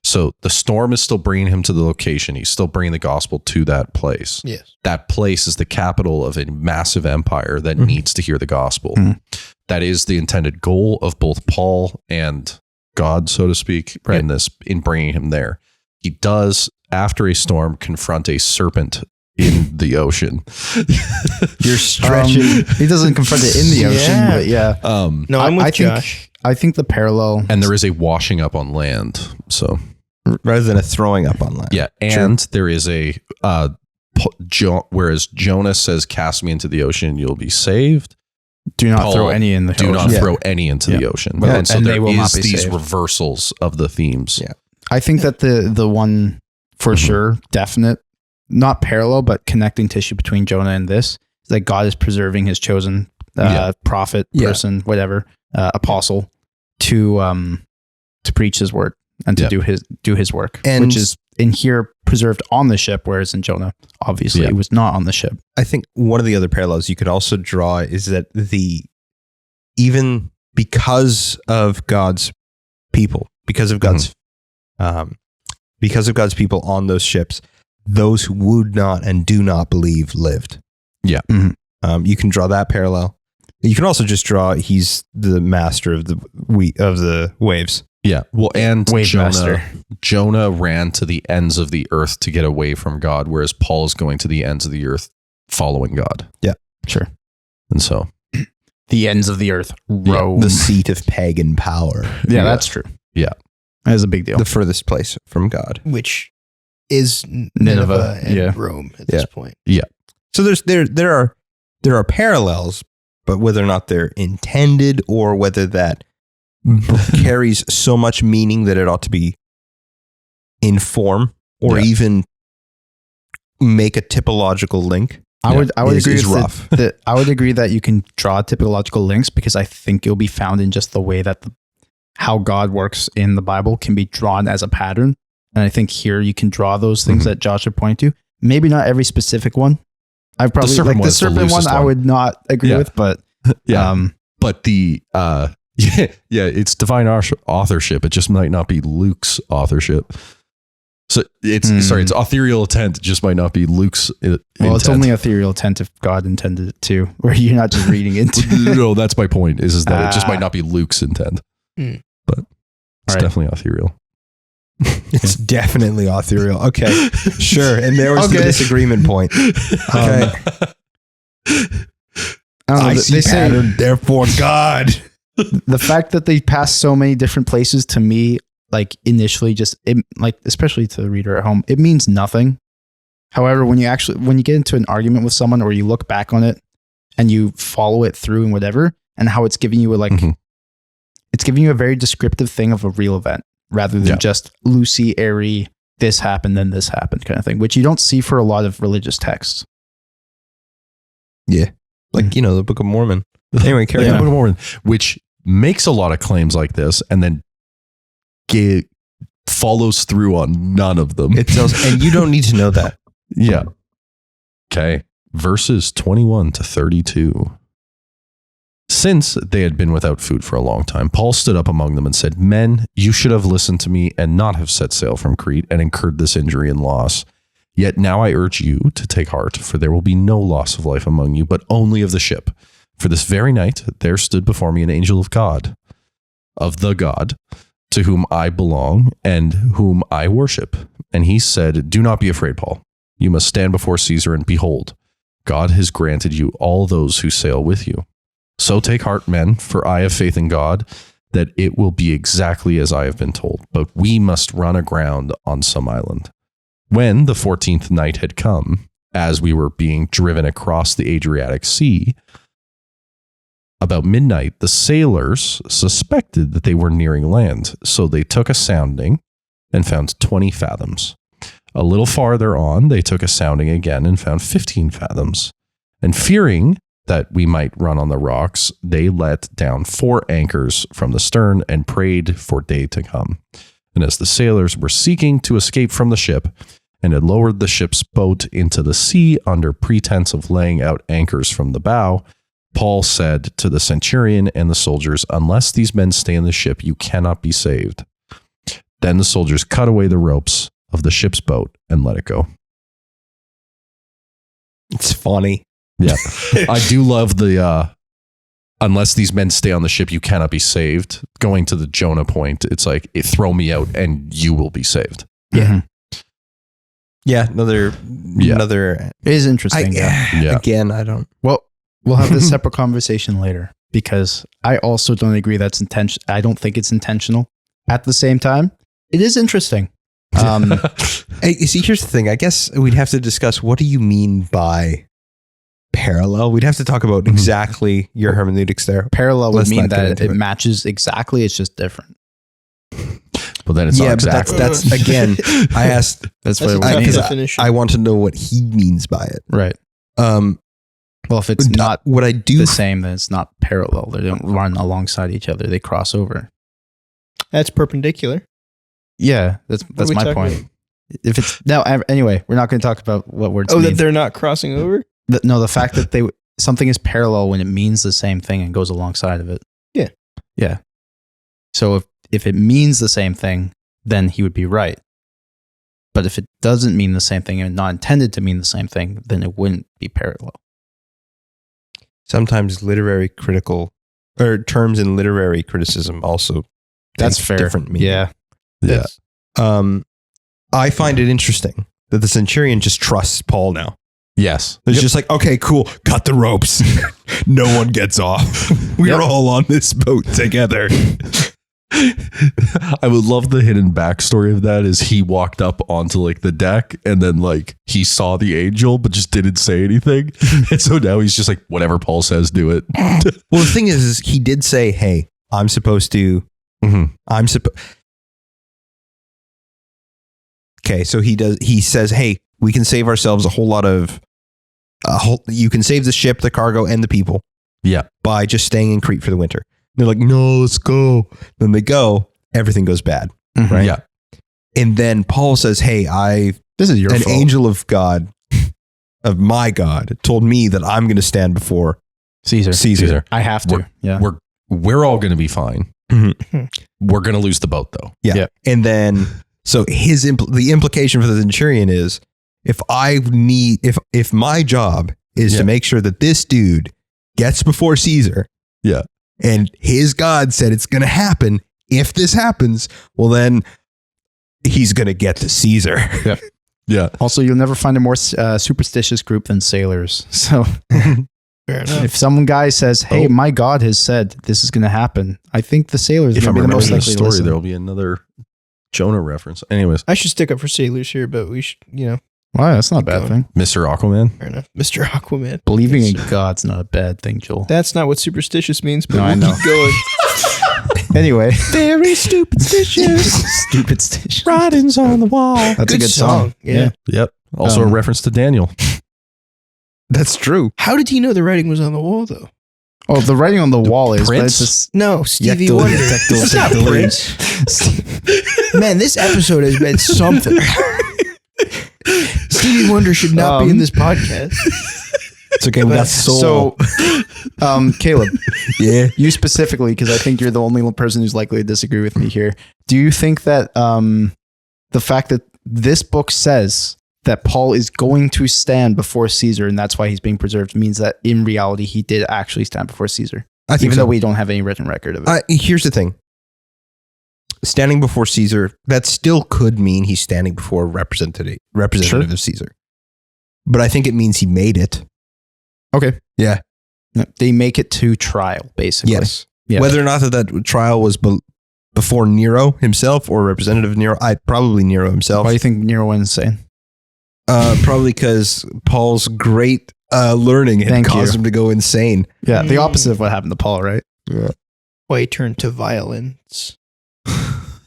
So the storm is still bringing him to the location. He's still bringing the gospel to that place. Yes. That place is the capital of a massive empire that needs to hear the gospel. Mhm. That is the intended goal of both Paul and God, so to speak, Right. in bringing him there. He does, after a storm, confront a serpent in the ocean. You're stretching. He doesn't confront it in the ocean, Yeah. but yeah. No, I'm with I Josh. I think the parallel, And there is a washing up on land. So rather than a throwing up on land. yeah, and there is a whereas Jonah says, "Cast me into the ocean, you'll be saved." do not Paul, throw any in the Do ocean. not Yeah. throw any into the Yeah. ocean. Well, and so and they there will not is be these saved. reversals of the themes. Yeah. I think that the one for Mhm. sure, definite, not parallel, but connecting tissue between Jonah and this is that God is preserving his chosen Yeah. prophet, Yeah. person, whatever, apostle to preach his word and to Yeah. do his work, And- which is in here preserved on the ship, whereas in Jonah, obviously, Yeah. it was not on the ship. I think one of the other parallels you could also draw is that even because of God's people, because of God's people on those ships, those who would not and do not believe lived. Yeah. Mhm. You can draw that parallel. You can also just draw he's the master of the waves. Yeah. Well, and Wave master. Jonah ran to the ends of the earth to get away from God, whereas Paul is going to the ends of the earth following God. Sure. And so, The ends of the earth, Yeah. Rome. The seat of pagan power. Yeah, that's true. Yeah. That is a big deal. The furthest place from God. Which is Nineveh, Nineveh and yeah. Rome at this point. So there are parallels, but whether or not they're intended or whether that carries so much meaning that it ought to be in form or Yeah. even make a typological link. I would is- agree is with rough. that. I would agree that you can draw typological links because I think it'll be found in just the way that how God works in the Bible can be drawn as a pattern. And I think here you can draw those things Mhm. that Josh would point to. Maybe not every specific one. I probably serpent like the one's the serpent one. loosest I one. would not agree Yeah. with, but yeah. But the, it's divine authorship. It just might not be Luke's authorship. So it's ethereal intent. It just might not be Luke's intent. well, it's only ethereal intent if God intended it to, where you're not just reading into. No, that's my point. Is that it just might not be Luke's intent, Hmm. but it's Right. definitely ethereal. It's definitely ethereal. Okay, sure. And there was the Okay. disagreement point. Okay. I don't know, they say therefore God. the fact that they pass so many different places to me, like initially, especially to the reader at home, it means nothing. However, when you get into an argument with someone or you look back on it and you follow it through and whatever, and how it's giving you it's giving you a very descriptive thing of a real event rather than Yeah. just loosey, airy, this happened, then this happened kind of thing, which you don't see for a lot of religious texts. Yeah. Like, the Book of Mormon. Anyway, carry Yeah, on. Book of Mormon, which makes a lot of claims like this and then follows through on none of them. It tells, and you don't need to know that. Yeah. Okay. Verses 21 to 32. Since they had been without food for a long time, Paul stood up among them and said, "Men, you should have listened to me and not have set sail from Crete and incurred this injury and loss. Yet now I urge you to take heart, for there will be no loss of life among you, but only of the ship. For this very night there stood before me an angel of God, of the God, to whom I belong and whom I worship. And he said, 'Do not be afraid, Paul. You must stand before Caesar, and behold, God has granted you all those who sail with you. So take heart, men, for I have faith in God that it will be exactly as I have been told. But we must run aground on some island.' When the 14th night had come, as we were being driven across the Adriatic Sea, about midnight, the sailors suspected that they were nearing land. So they took a sounding and found 20 fathoms. A little farther on, they took a sounding again and found 15 fathoms. And fearing that we might run on the rocks, they let down 4 anchors from the stern and prayed for day to come. And as the sailors were seeking to escape from the ship and had lowered the ship's boat into the sea under pretense of laying out anchors from the bow, Paul said to the centurion and the soldiers, 'Unless these men stay in the ship, you cannot be saved.' Then the soldiers cut away the ropes of the ship's boat and let it go." It's funny. Yeah. I do love the, "Unless these men stay on the ship, you cannot be saved." Going to the Jonah point, it's like, throw me out and you will be saved. Yeah. Yeah, another. It is interesting. Yeah. Again, I don't. Well, we'll have this separate conversation later because I also don't agree that's intention. I don't think it's intentional. At the same time, it is interesting. Hey, see, here's the thing. I guess we'd have to discuss, what do you mean by parallel? We'd have to talk about exactly your hermeneutics there. Parallel would Let's mean not get that into it it. matches exactly. It's just different. But then it's not exactly. But that's again, I asked. That's what That's it a would tough mean. definition. I want to know what he means by it. Right. Um, Well, if it's not what I do, the same, then it's not parallel. They don't run alongside each other. They cross over. That's perpendicular. Yeah, that's are we my talking point. about? If it's anyway, we're not going to talk about what words Oh, mean. that they're not crossing over? The fact that something is parallel when it means the same thing and goes alongside of it. Yeah. Yeah. So if it means the same thing, then he would be right. But if it doesn't mean the same thing and not intended to mean the same thing, then it wouldn't be parallel. sometimes literary critical or terms in literary criticism also. That's take fair. Different meaning. Yeah. Yeah. I find it interesting that the centurion just trusts Paul now. Yes. It's just like, okay, cool. Cut the ropes. No one gets off. We're all on this boat together. I would love the hidden backstory of that is he walked up onto like the deck and then like he saw the angel but just didn't say anything. And so now he's just like, whatever Paul says, do it. Well, the thing is he did say, hey, I'm supposed to, Okay, so he says, hey, we can save ourselves you can save the ship, the cargo, and the people. Yeah. By just staying in Crete for the winter. They're like, no, let's go. Then they go, everything goes bad. Right? Yeah. And then Paul says, hey, This is your an fault. angel of God, of my God, told me that I'm going to stand before Caesar. I have to. Yeah. We're all going to be fine. Mhm. We're going to lose the boat though. Yeah. Yeah. And then, so the implication for the centurion is, if my job is to make sure that this dude gets before Caesar. Yeah. And his God said it's going to happen. If this happens, well, then he's going to get to Caesar. Yeah. Yeah. Also, you'll never find a more superstitious group than sailors. So Fair enough. if some guy says, hey, my God has said this is going to happen, I think the sailors If are I'm going to be the most remembering the likely to story, listen. there'll be another Jonah reference. Anyways, I should stick up for sailors here, but we should, Wow, that's not a bad going. thing. Mr. Aquaman. fair enough. Mr. Aquaman. Believing in Yes. God's not a bad thing, Joel. That's not what superstitious means, but No, I we'll know. keep going. Anyway. Very stupid stitches. Stupid stitch. Writings on the wall. That's a good song. Yeah. Yep. Also a reference to Daniel. That's true. How did he know the writing was on the wall, though? Oh, the writing on the wall is, but Prince? it's No, Stevie Wonder. It's not Prince. Man, this episode has been something. Stevie Wonder should not be in this podcast. It's okay. We got soul. So, Caleb, yeah. you specifically, because I think you're the only person who's likely to disagree with me here. Do you think that the fact that this book says that Paul is going to stand before Caesar and that's why he's being preserved means that in reality he did actually stand before Caesar? I think even so. though we don't have any written record of it. Here's the thing. Standing before Caesar, that still could mean he's standing before a representative of Caesar. But I think it means he made it. Okay. Yeah. They make it to trial, basically. Yes. Yeah. Whether or not that trial was before Nero himself or representative of Nero, probably Nero himself. Why do you think Nero went insane? Probably because Paul's great learning had caused him to go insane. Yeah, the opposite of what happened to Paul, right? Yeah. Why he turned to violence.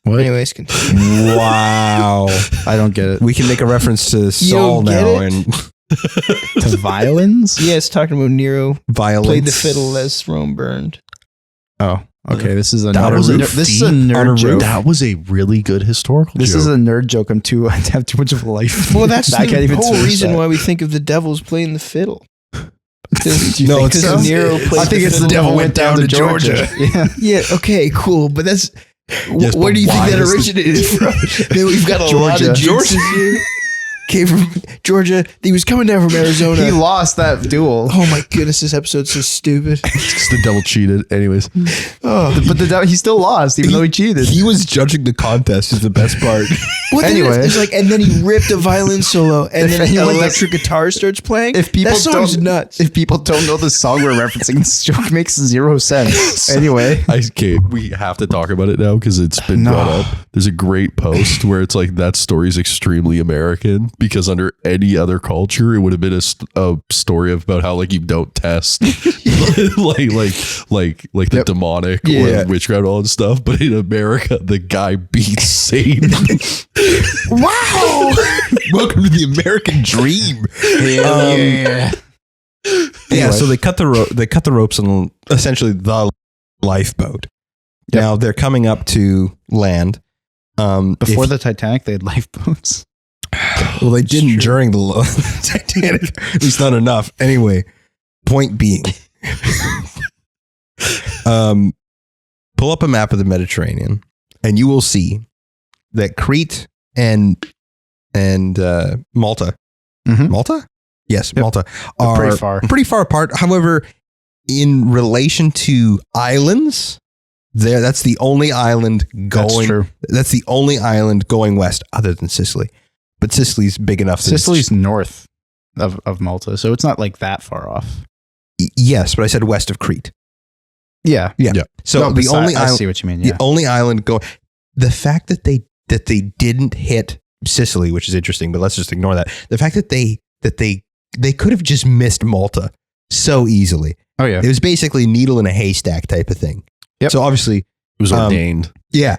What? Anyways, continue. Wow. I don't get it. We can make a reference to Saul don't get now it? and To violence? Yeah, it's talking about Nero violence. played the fiddle as Rome burned. Oh, okay. This is a That nerd, was a this is a feat nerd on a joke. road. That was a really good historical This joke. is a nerd joke. I have too much of a life. Well, that's I can't the even whole finish reason that. why we think of the devils playing the fiddle. No, it's because Nero played I think the it's the fiddle. devil went down to Georgia. Yeah. Yeah, okay, cool, but that's Yes, where but do you think why that is the- originated from? Then we've got a lot of Georgia. Georgians here. Came from Georgia. He was coming down from Arizona. He lost that duel. Oh my goodness, this episode's so stupid. Because the devil cheated. Anyways, Oh, But he still lost, even though he cheated. He was judging the contest is the best part. what then Anyway. it's like, and then he ripped a violin solo, and If then anyone an electric guitar starts playing. If people that song's don't, nuts. If people don't know the song we're referencing, this joke makes zero sense. Anyway, we have to talk about it now because it's been No. brought up. There's a great post where it's like that story is extremely American because under any other culture, it would have been a story about how like you don't test like the demonic Yeah. or witchcraft all and stuff. But in America, the guy beats Satan. Wow. Welcome to the American dream. yeah. Yeah, so they cut the ropes on essentially the lifeboat. Yep. Now they're coming up to land. Before the Titanic, they had lifeboats. Well, they didn't during the Titanic. At least not enough. Anyway, point being, pull up a map of the Mediterranean, and you will see that Crete and Malta, Mhm. Malta, yes, Yep. Malta They're are pretty far. apart. However, in relation to islands, that's the only island going. That's true. That's the only island going west, other than Sicily. But Sicily's big enough. that Sicily's north of Malta, so it's not like that far off. yes, but I said west of Crete. Yeah. Yeah. Yeah. So No, the only I island, see what you mean. Yeah. the only island go. The fact that they didn't hit Sicily, which is interesting, but let's just ignore that. The fact that they could have just missed Malta so easily. Oh yeah. It was basically needle in a haystack type of thing. Yep. So obviously, It was ordained. yeah.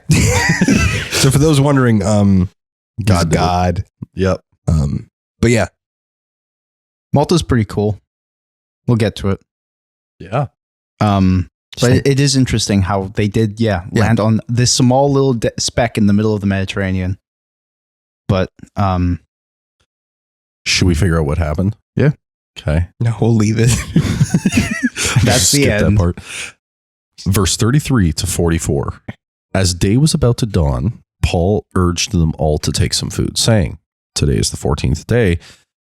So for those wondering, God did it. God. Yep. But yeah, Malta's pretty cool. We'll get to it. Yeah. But it is interesting how they did, land on this small little speck in the middle of the Mediterranean. But Should we figure out what happened? Yeah. Okay. no, we'll leave it. That's the Skip end. that part. Verse 33 to 44. As day was about to dawn, Paul urged them all to take some food, saying, "Today is the 14th day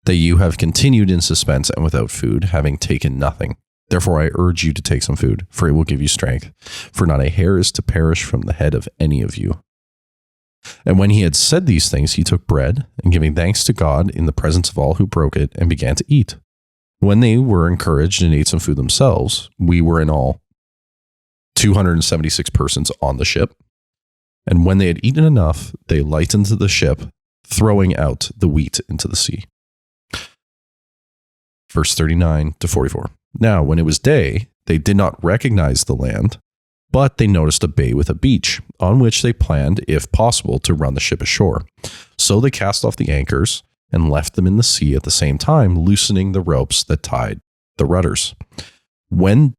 that you have continued in suspense and without food, having taken nothing. Therefore I urge you to take some food, for it will give you strength. For not a hair is to perish from the head of any of you." And when he had said these things, he took bread, and giving thanks to God in the presence of all who broke it, and began to eat. When they were encouraged and ate some food themselves, we were in all 276 persons on the ship. And when they had eaten enough, they lightened the ship, throwing out the wheat into the sea. Verse 39 to 44. Now, when it was day, they did not recognize the land, but they noticed a bay with a beach, on which they planned, if possible, to run the ship ashore. So they cast off the anchors and left them in the sea at the same time, loosening the ropes that tied the rudders. When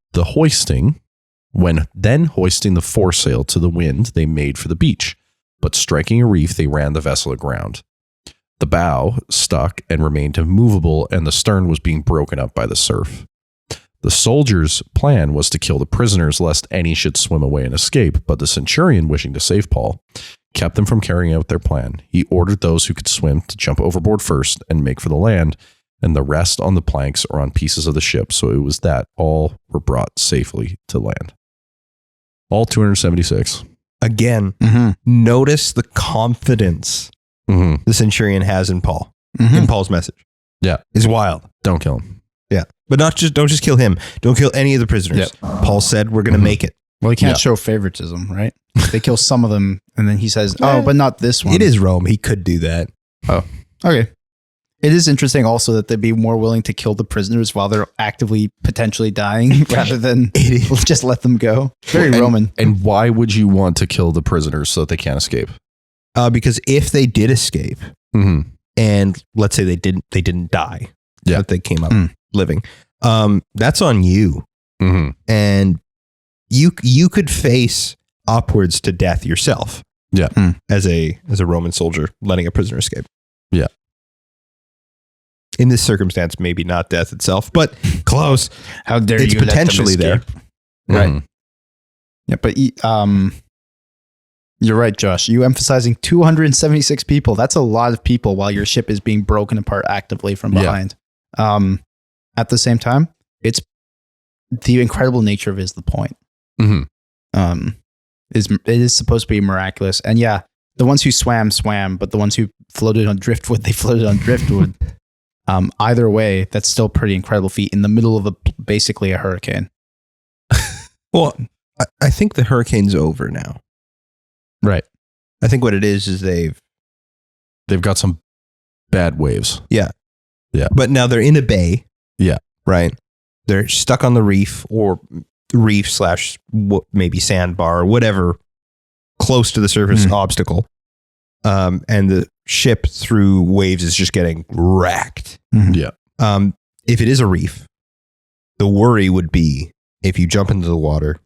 then hoisting the foresail to the wind, they made for the beach, but striking a reef, they ran the vessel aground. The bow stuck and remained immovable, and the stern was being broken up by the surf. The soldiers' plan was to kill the prisoners lest any should swim away and escape, but the centurion, wishing to save Paul, kept them from carrying out their plan. He ordered those who could swim to jump overboard first and make for the land, and the rest on the planks or on pieces of the ship. So it was that all were brought safely to land. All 276. Again, notice the confidence the centurion has in Paul, in Paul's message. Yeah. It's wild. Don't kill him. Yeah. But don't just kill him. Don't kill any of the prisoners. Paul said, we're going to make it. Well, he can't show favoritism, right? They kill some of them, and then he says, "Oh, but not this one." It is Rome. He could do that. Oh, okay. It is interesting also that they'd be more willing to kill the prisoners while they're actively potentially dying rather than just let them go. Very Roman. And why would you want to kill the prisoners so that they can't escape? Because if they did escape, and let's say they didn't die, that they came up living, that's on you. And you could face upwards to death yourself. Yeah. As a Roman soldier letting a prisoner escape. Yeah. In this circumstance, maybe not death itself, but close. How dare it's you potentially let them there. Right. Yeah, but you're right, Josh. You emphasizing 276 people. That's a lot of people while your ship is being broken apart actively from behind. At the same time, it's the incredible nature of it is the point. It is supposed to be miraculous. And yeah, the ones who swam, but the ones who floated on driftwood, they floated on driftwood. Either way, that's still pretty incredible feat in the middle of basically a hurricane. Well, I think the hurricane's over now. Right. I think what it is they've got some bad waves. Yeah. Yeah. But now they're in a bay. Yeah. Right. They're stuck on the reef or reef / maybe sandbar or whatever close to the surface obstacle. And the ship through waves is just getting wrecked. Yeah. If it is a reef, the worry would be if you jump into the water,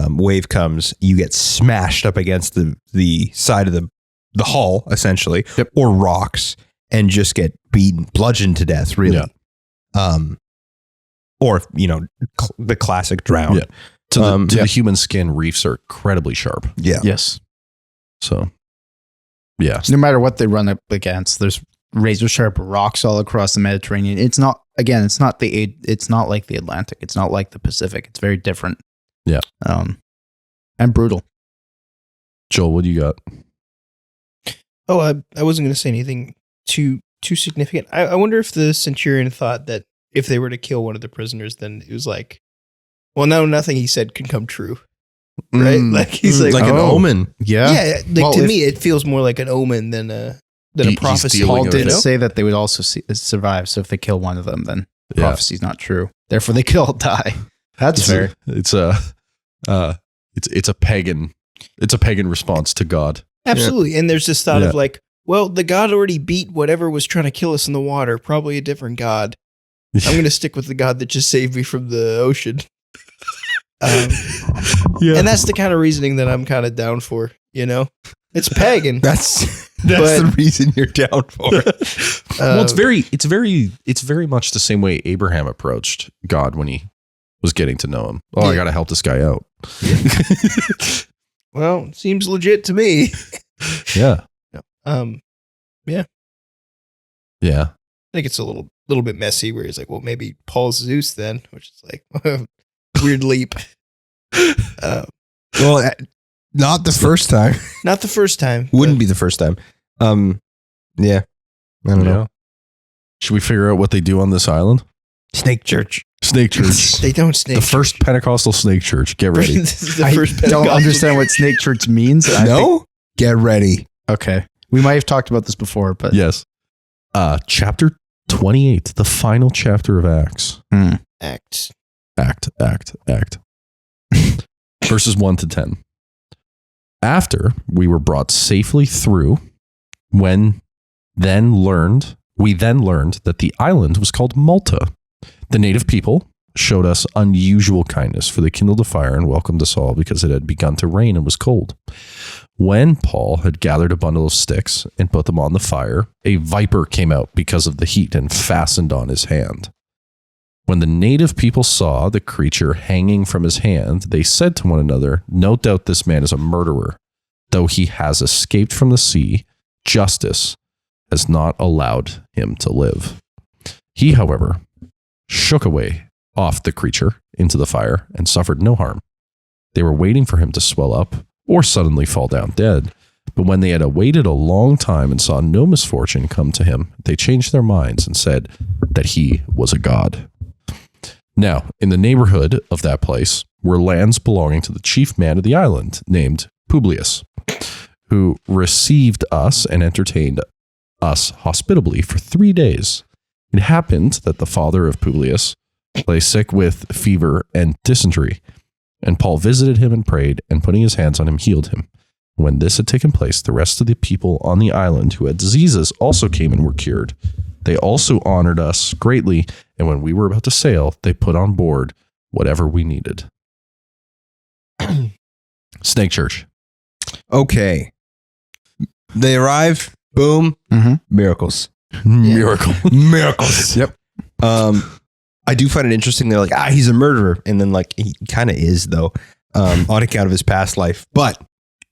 wave comes, you get smashed up against the side of the hull, essentially, or rocks, and just get beaten, bludgeoned to death, really. Yeah. Or, the classic drown. Yeah. To the human skin, reefs are incredibly sharp. Yeah. Yes. So, yeah. No matter what they run up against, there's razor sharp rocks all across the Mediterranean. It's not like the Atlantic. It's not like the Pacific. It's very different. Yeah. And brutal. Joel, what do you got? Oh, I wasn't going to say anything too significant. I wonder if the centurion thought that if they were to kill one of the prisoners, then it was like, well, no, nothing he said can come true. Right? Like he's like an omen. Yeah. Yeah. Like to me, it feels more like an omen than a prophecy. Paul did say that they would also survive. So if they kill one of them, then the prophecy's not true. Therefore, they could all die. That's fair. It's a pagan response to God. Absolutely. And there's this thought of like, well, the God already beat whatever was trying to kill us in the water. Probably a different God. I'm going to stick with the God that just saved me from the ocean. And that's the kind of reasoning that I'm kind of down for, It's pagan. That's the reason you're down for. Well, it's very much the same way Abraham approached God when he was getting to know him. I got to help this guy out. Well, seems legit to me. Yeah. Yeah. Yeah. I think it's a little bit messy where he's like, well, maybe Paul's Zeus then, which is like weird leap. Well, not the first time. Not the first time. Wouldn't be the first time. Yeah. I don't know. Should we figure out what they do on this island? Snake church. Snake church. They don't snake the first Pentecostal snake church. Get ready. This is the first I don't understand what snake church means. Get ready. Okay. We might have talked about this before, but yes. Chapter 28, the final chapter of Acts. Act. Verses 1 to 10. After we were brought safely through, we then learned that the island was called Malta. The native people showed us unusual kindness, for they kindled a fire and welcomed us all because it had begun to rain and was cold. When Paul had gathered a bundle of sticks and put them on the fire, a viper came out because of the heat and fastened on his hand. When the native people saw the creature hanging from his hand, they said to one another, "No doubt this man is a murderer. Though he has escaped from the sea, justice has not allowed him to live." He, however, shook away off the creature into the fire and suffered no harm. They were waiting for him to swell up or suddenly fall down dead. But when they had awaited a long time and saw no misfortune come to him, they changed their minds and said that he was a god. Now, in the neighborhood of that place were lands belonging to the chief man of the island, named Publius, who received us and entertained us hospitably for 3 days. It happened that the father of Publius lay sick with fever and dysentery, and Paul visited him and prayed, and putting his hands on him, healed him. When this had taken place, the rest of the people on the island who had diseases also came and were cured. They also honored us greatly, and when we were about to sail, they put on board whatever we needed. Snake Church. Okay. They arrive. Boom. Miracles. Miracle. Miracles. Yep. I do find it interesting. They're like, he's a murderer. And then like, he kind of is though, on account of his past life. But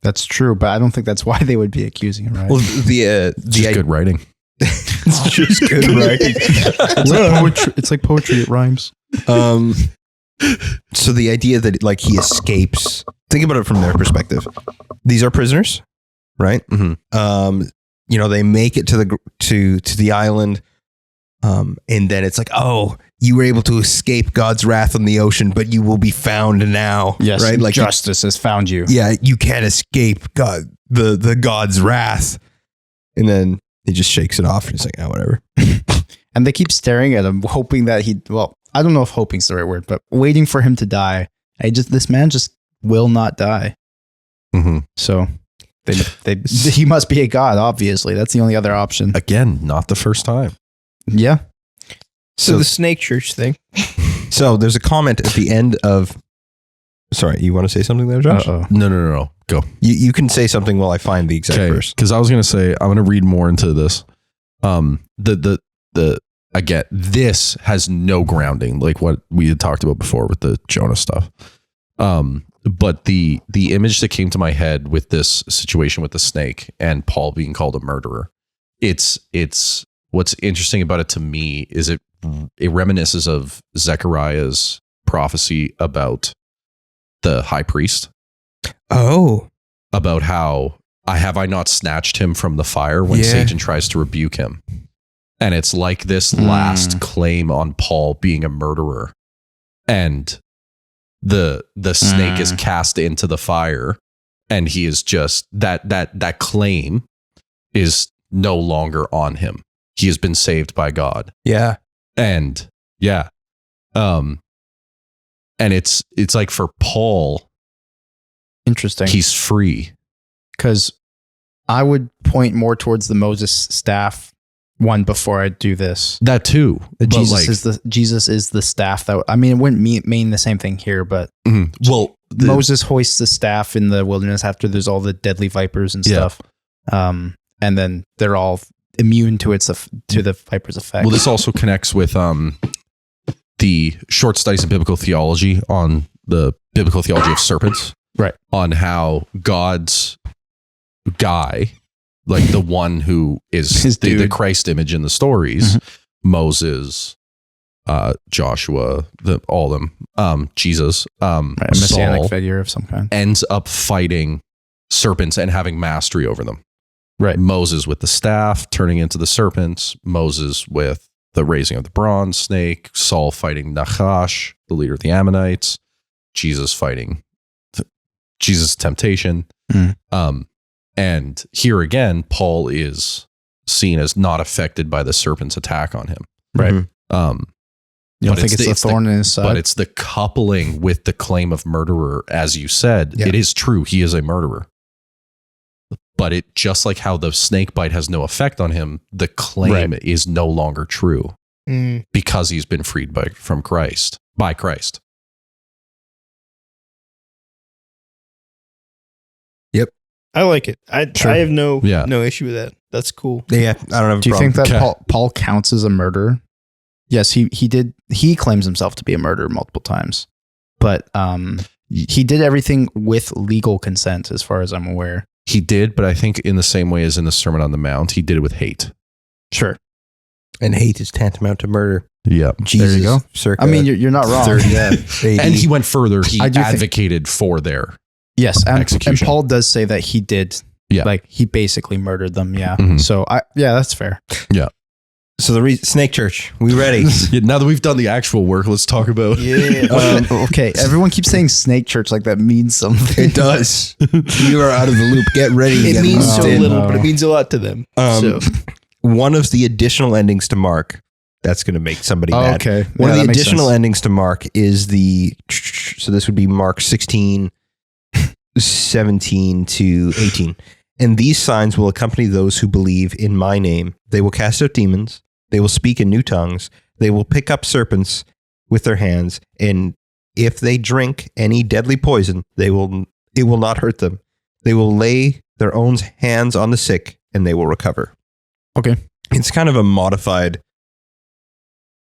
That's true, but I don't think that's why they would be accusing him, right? well, Just good writing. it's just good writing. It's like poetry. It's like poetry. It rhymes. So the idea that like he escapes, think about it from their perspective. These are prisoners, right? Mm-hmm. They make it to the island. And then it's like, oh, you were able to escape God's wrath on the ocean, but you will be found now. Yes, right? Like justice has found you. Yeah, you can't escape God, the God's wrath. And then he just shakes it off and he's like, oh, whatever. And they keep staring at him, hoping that I don't know if hoping's the right word, but waiting for him to die. This man just will not die. Mm-hmm. So he must be a god, obviously. That's the only other option. Again, not the first time. Yeah. So the snake church thing. So there's a comment at the end of. Sorry, you want to say something there, Josh? Uh-oh. No. Go. You can say something while I find the exact verse. Because I was going to say, I'm going to read more into this. Again, this has no grounding, like what we had talked about before with the Jonah stuff. But the image that came to my head with this situation with the snake and Paul being called a murderer, it's what's interesting about it to me is it reminisces of Zechariah's prophecy about the high priest. Oh, about how I not snatched him from the fire when Satan tries to rebuke him. And it's like this last claim on Paul being a murderer. And the snake is cast into the fire, and he is just that claim is no longer on him. He has been saved by God. yeah. And and it's like for Paul, Interesting. he's free. Because I would point more towards the Moses staff one before I do this. That too. That But Jesus is the staff that, I mean, it wouldn't mean the same thing here, but well, Moses hoists the staff in the wilderness after there's all the deadly vipers and stuff. And then they're all immune to the viper's effect. well, this also connects with the short studies in biblical theology on the biblical theology of serpents. Right. On how God's guy, like the one who is the Christ image in the stories, Moses, Joshua, all of them, Jesus, a messianic Saul, figure of some kind, ends up fighting serpents and having mastery over them. Right. Moses with the staff turning into the serpents, Moses with the raising of the bronze snake, Saul fighting Nachash, the leader of the Ammonites, Jesus fighting Jesus' temptation. And here again, Paul is seen as not affected by the serpent's attack on him. Right. You don't think it's the thorn in his side? But it's the coupling with the claim of murderer, as you said. Yeah. It is true. He is a murderer. But it just like how the snake bite has no effect on him, the claim is no longer true because he's been freed from Christ. by Christ. I like it. I have no issue with that. That's cool. Yeah, I don't have a Do you problem. think that Okay. Paul counts as a murderer? Yes, he did. He claims himself to be a murderer multiple times, but he did everything with legal consent, as far as I'm aware. He did, but I think in the same way as in the Sermon on the Mount, he did it with hate. Sure. And hate is tantamount to murder. Yeah. Jesus, you go. Circa I mean, you're not wrong. 30 Yeah. AD. And he went further. He I do think- advocated for their Yes, and execution. Paul does say that he did. Yeah. Like he basically murdered them. Yeah. Mhm. So that's fair. So the Snake Church, we ready? Yeah, now that we've done the actual work, let's talk about Yeah. Okay. Everyone keeps saying snake church like that means something. It does. You are out of the loop. Get ready. to It get means so looped in. little, but it means a lot to them. So One of the additional endings to Mark, that's going to make somebody Oh, mad. okay. One Yeah, of that the makes additional sense. endings to Mark is so this would be Mark 16, 17 to 18. And these signs will accompany those who believe in my name. They will cast out demons. They will speak in new tongues. They will pick up serpents with their hands. And if they drink any deadly poison, it will not hurt them. They will lay their own hands on the sick and they will recover. Okay. It's kind of a modified,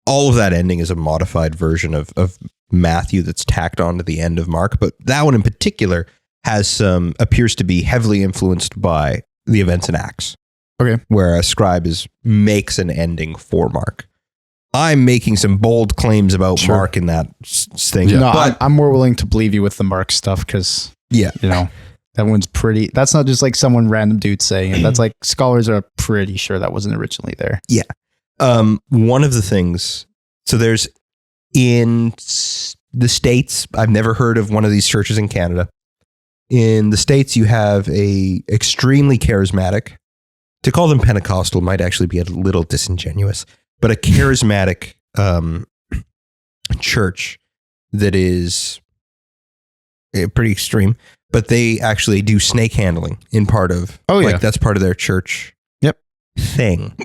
all of that ending is a modified version of Matthew that's tacked on to the end of Mark. But that one in particular appears to be heavily influenced by the events in Acts. Okay. Where a scribe makes an ending for Mark. I'm making some bold claims about Sure. Mark in that thing. Yeah. No, But I'm more willing to believe you with the Mark stuff because yeah, that one's pretty. That's not just like someone random dude saying it. That's like scholars are pretty sure that wasn't originally there. one of the things, so there's in the States, I've never heard of one of these churches in Canada. In the States, you have a extremely charismatic, to call them Pentecostal might actually be a little disingenuous, but a charismatic church that is pretty extreme, but they actually do snake handling in part of, Oh, yeah. like that's part of their church thing.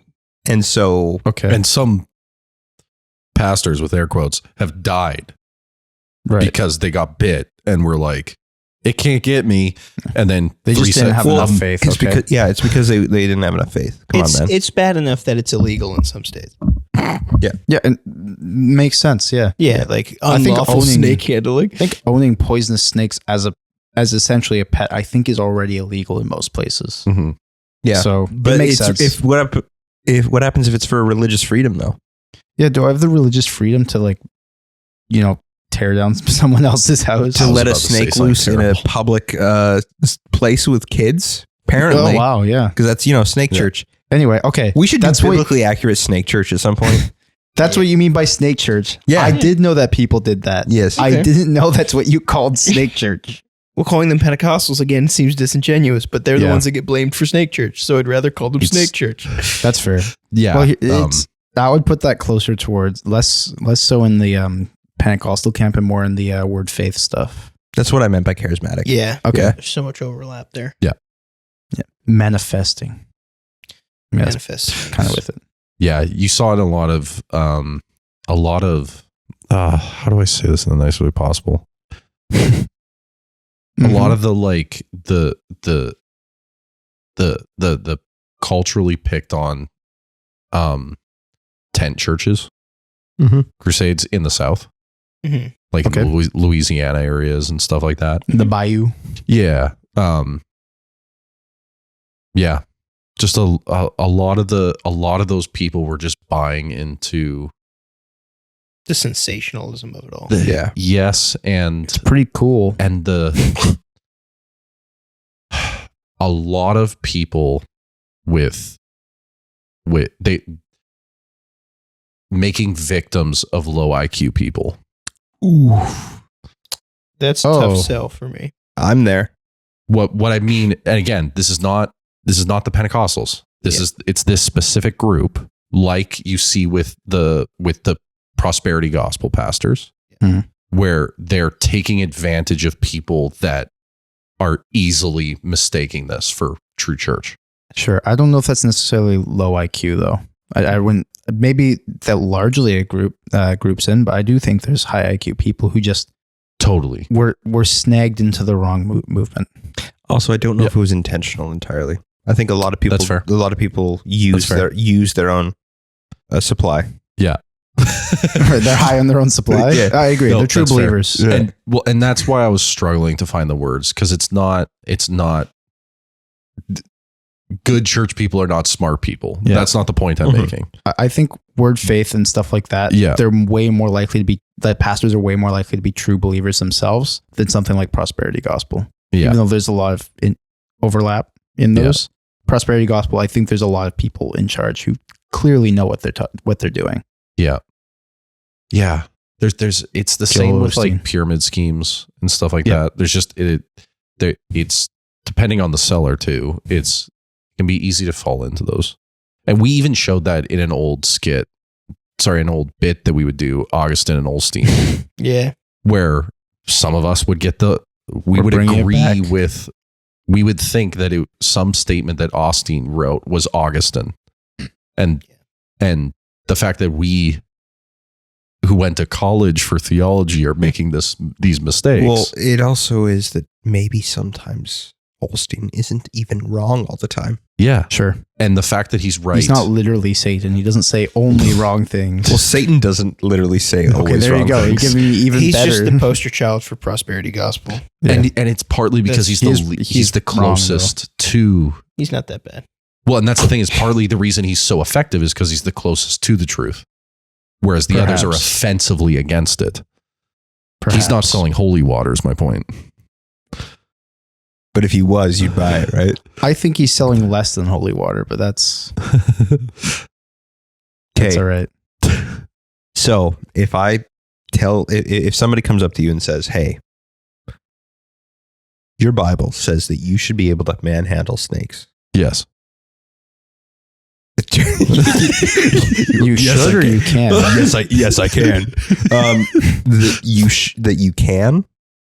And so Okay. and some pastors with air quotes have died Right. because they got bit and were like, it can't get me. And then They just didn't have enough faith. it's Okay. because because they didn't have enough faith. Come on, man. it's bad enough that it's illegal in some states. Yeah, and makes sense. Yeah. Yeah, like I think unlawful owning- snake handling. I think owning poisonous snakes as essentially a pet, I think is already illegal in most places. Mhm. Yeah, So but it makes sense. what happens if it's for religious freedom though? Yeah. Do I have the religious freedom to like, tear down someone else's house? To was let a about to say snake something loose in a terrible. public place with kids? Apparently, Oh, wow. Yeah. because that's snake Yeah. church. Anyway. Okay. We should do That's what- biblically accurate snake church at some point. That's what you mean by snake church. Yeah. I did know that people did that. Yes. I Okay. didn't know that's what you called snake church. Well, calling them Pentecostals again seems disingenuous, but they're the Yeah. ones that get blamed for snake church. So I'd rather call them It's- snake church. That's fair. Yeah. Well, I would put that closer towards less so in the Pentecostal camp and more in the word faith stuff. That's what I meant by charismatic. Yeah. Okay. Yeah. There's so much overlap there. Manifesting. Yeah, that's Manifest. kind of with it. Yeah, you saw it in a lot of how do I say this in the nicest way possible? A lot of the like the culturally picked on tent churches, Mhm. crusades in the South, Mhm. like Okay. Louisiana areas and stuff like that. the bayou. Yeah. Yeah. Just a lot of those people were just buying into The sensationalism of it all. the Yeah. yes and Pretty cool. the a lot of people with they making victims of low IQ people. Ooh. That's a Oh. tough sell for me. I'm there. What I mean, and again, this is not the Pentecostals. It's this specific group, like you see with the prosperity gospel pastors, Mhm. where they're taking advantage of people that are easily mistaking this for true church. Sure. I don't know if that's necessarily low IQ though. I wouldn't maybe that largely a groups in, but I do think there's high IQ people who just Totally. were snagged into the wrong movement. Also, I don't know if it was intentional entirely. I think a lot of people, That's fair. a lot of people use their own supply. Yeah. They're high on their own supply. Yeah. I agree. No, They're true that's fair. believers. Yeah. And that's why I was struggling to find the words, because it's not good church people are not smart people. Yeah. That's not the point I'm making. I think word faith and stuff like that, Yeah. they're way more likely to be, that pastors are way more likely to be true believers themselves than something like prosperity gospel. Yeah. Even though there's a lot of overlap in those. Prosperity gospel, I think there's a lot of people in charge who clearly know what they're doing. Yeah. Yeah. There's it's the same with Osteen. like pyramid schemes and stuff like Yeah. that. There's just it's depending on the seller too. It can be easy to fall into those. And we even showed that in an old bit that we would do, Augustine and Osteen, Yeah. where some of us would get we We're would bringing it agree back. with, we would think that some statement that Osteen wrote was Augustine. And the fact that we who went to college for theology are making these mistakes. Well, it also is that maybe sometimes Osteen isn't even wrong all the time. yeah. Sure. And the fact that he's right. He's not literally Satan. He doesn't say only wrong things. Well, Satan doesn't literally say Okay, always there you wrong go. You're things. giving me even He's better. just the poster child for prosperity gospel. Yeah. And it's partly because he's He's the wrong, though. closest to. He's not that bad. Well, and that's the thing, is partly the reason he's so effective is because he's the closest to the truth. Whereas the others are Perhaps. offensively against it. Perhaps. He's not selling holy water, is my point. But if he was, you'd buy it, right? I think he's selling less than holy water, but that's Okay. all right. So if somebody comes up to you and says, "Hey, your Bible says that you should be able to manhandle snakes," Yes. You should or you can. yes, I can. That you can,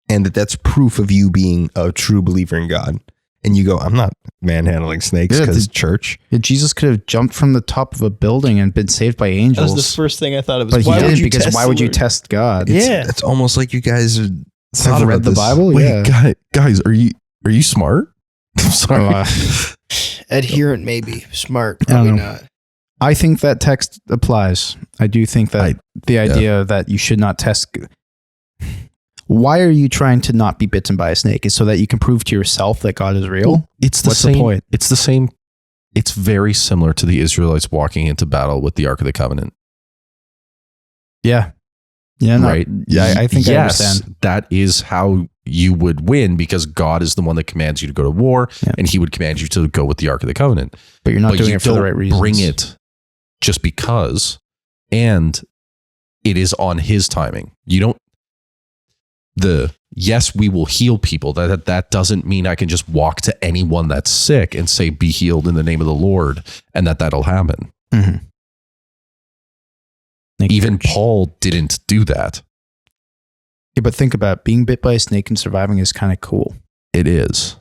and that's proof of you being a true believer in God. And you go, "I'm not manhandling snakes Yeah, because church." Yeah, Jesus could have jumped from the top of a building and been saved by That angels. was the first thing I thought of. But he Why would didn't, you because test why the would you Lord? test God? Yeah. It's almost like you guys are Have read the Bible? Wait, Yeah. guys, are you smart? I'm sorry. Adherent, maybe. Smart, I don't probably know. not. I think that text applies. I do think that the idea that you should not test. Why are you trying to not be bitten by a snake? Is so that you can prove to yourself that God is real? It's the What's same. the point? It's the same. It's very similar to the Israelites walking into battle with the Ark of the Covenant. Yeah. Yeah. No, Right. Yeah. I think I yes, understand. that is how you would win, because God is the one that commands you to go to war, Yeah. and He would command you to go with the Ark of the Covenant. But you're not But doing you it for the don't right reasons. bring it just because, and it is on His timing. You don't. Yes, we will heal people. That doesn't mean I can just walk to anyone that's sick and say, "Be healed in the name of the Lord," and that'll happen. Mhm. Even Paul didn't do that. Yeah, but think about it. Being bit by a snake and surviving is kind of cool. It is.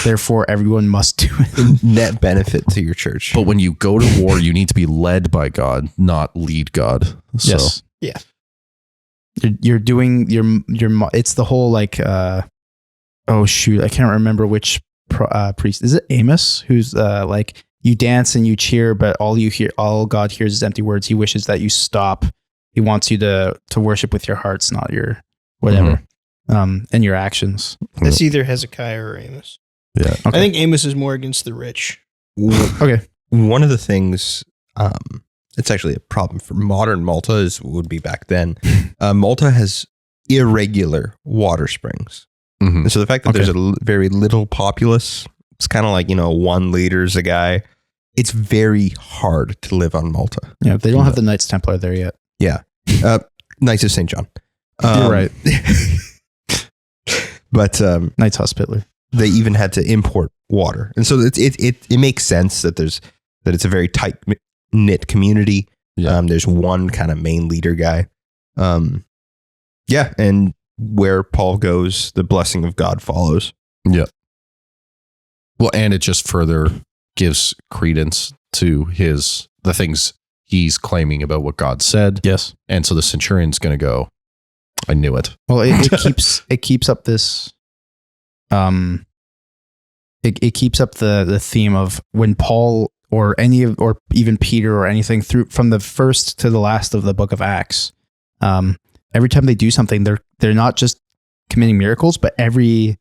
Therefore, everyone must do it. net benefit to your church. But when you go to war, you need to be led by God, not lead God. So, Yes. Yeah. You're doing it's the whole like, oh shoot, I can't remember which priest. Is it Amos? Who's like, you dance and you cheer, but all God hears is empty words. He wishes that you stop. He wants you to worship with your hearts, not your whatever, and your actions. It's either Hezekiah or Amos. yeah. Okay. I think Amos is more against the rich. Okay. One of the things, it's actually a problem for modern Malta, would be back then. Malta has irregular water springs. Mhm. And so the fact that there's a very little populace, it's kind of like, 1 liter's a guy. It's very hard to live on Malta. Yeah, they don't have the Knights Templar there yet. Knights of St. John. You're right. But Knights Hospitaller. they even had to import water. And so it makes sense that it's a very tight knit community. Yeah. There's one kind of main leader guy. And where Paul goes, the blessing of God follows. Well, and it just further gives credence to his the things he's claiming about what God said. Yes. And so the centurion's going to go, I knew it. Well, it keeps up this, it keeps up the theme of when Paul or even Peter or anything through from the first to the last of the book of Acts, every time they do something, they're not just committing miracles, but every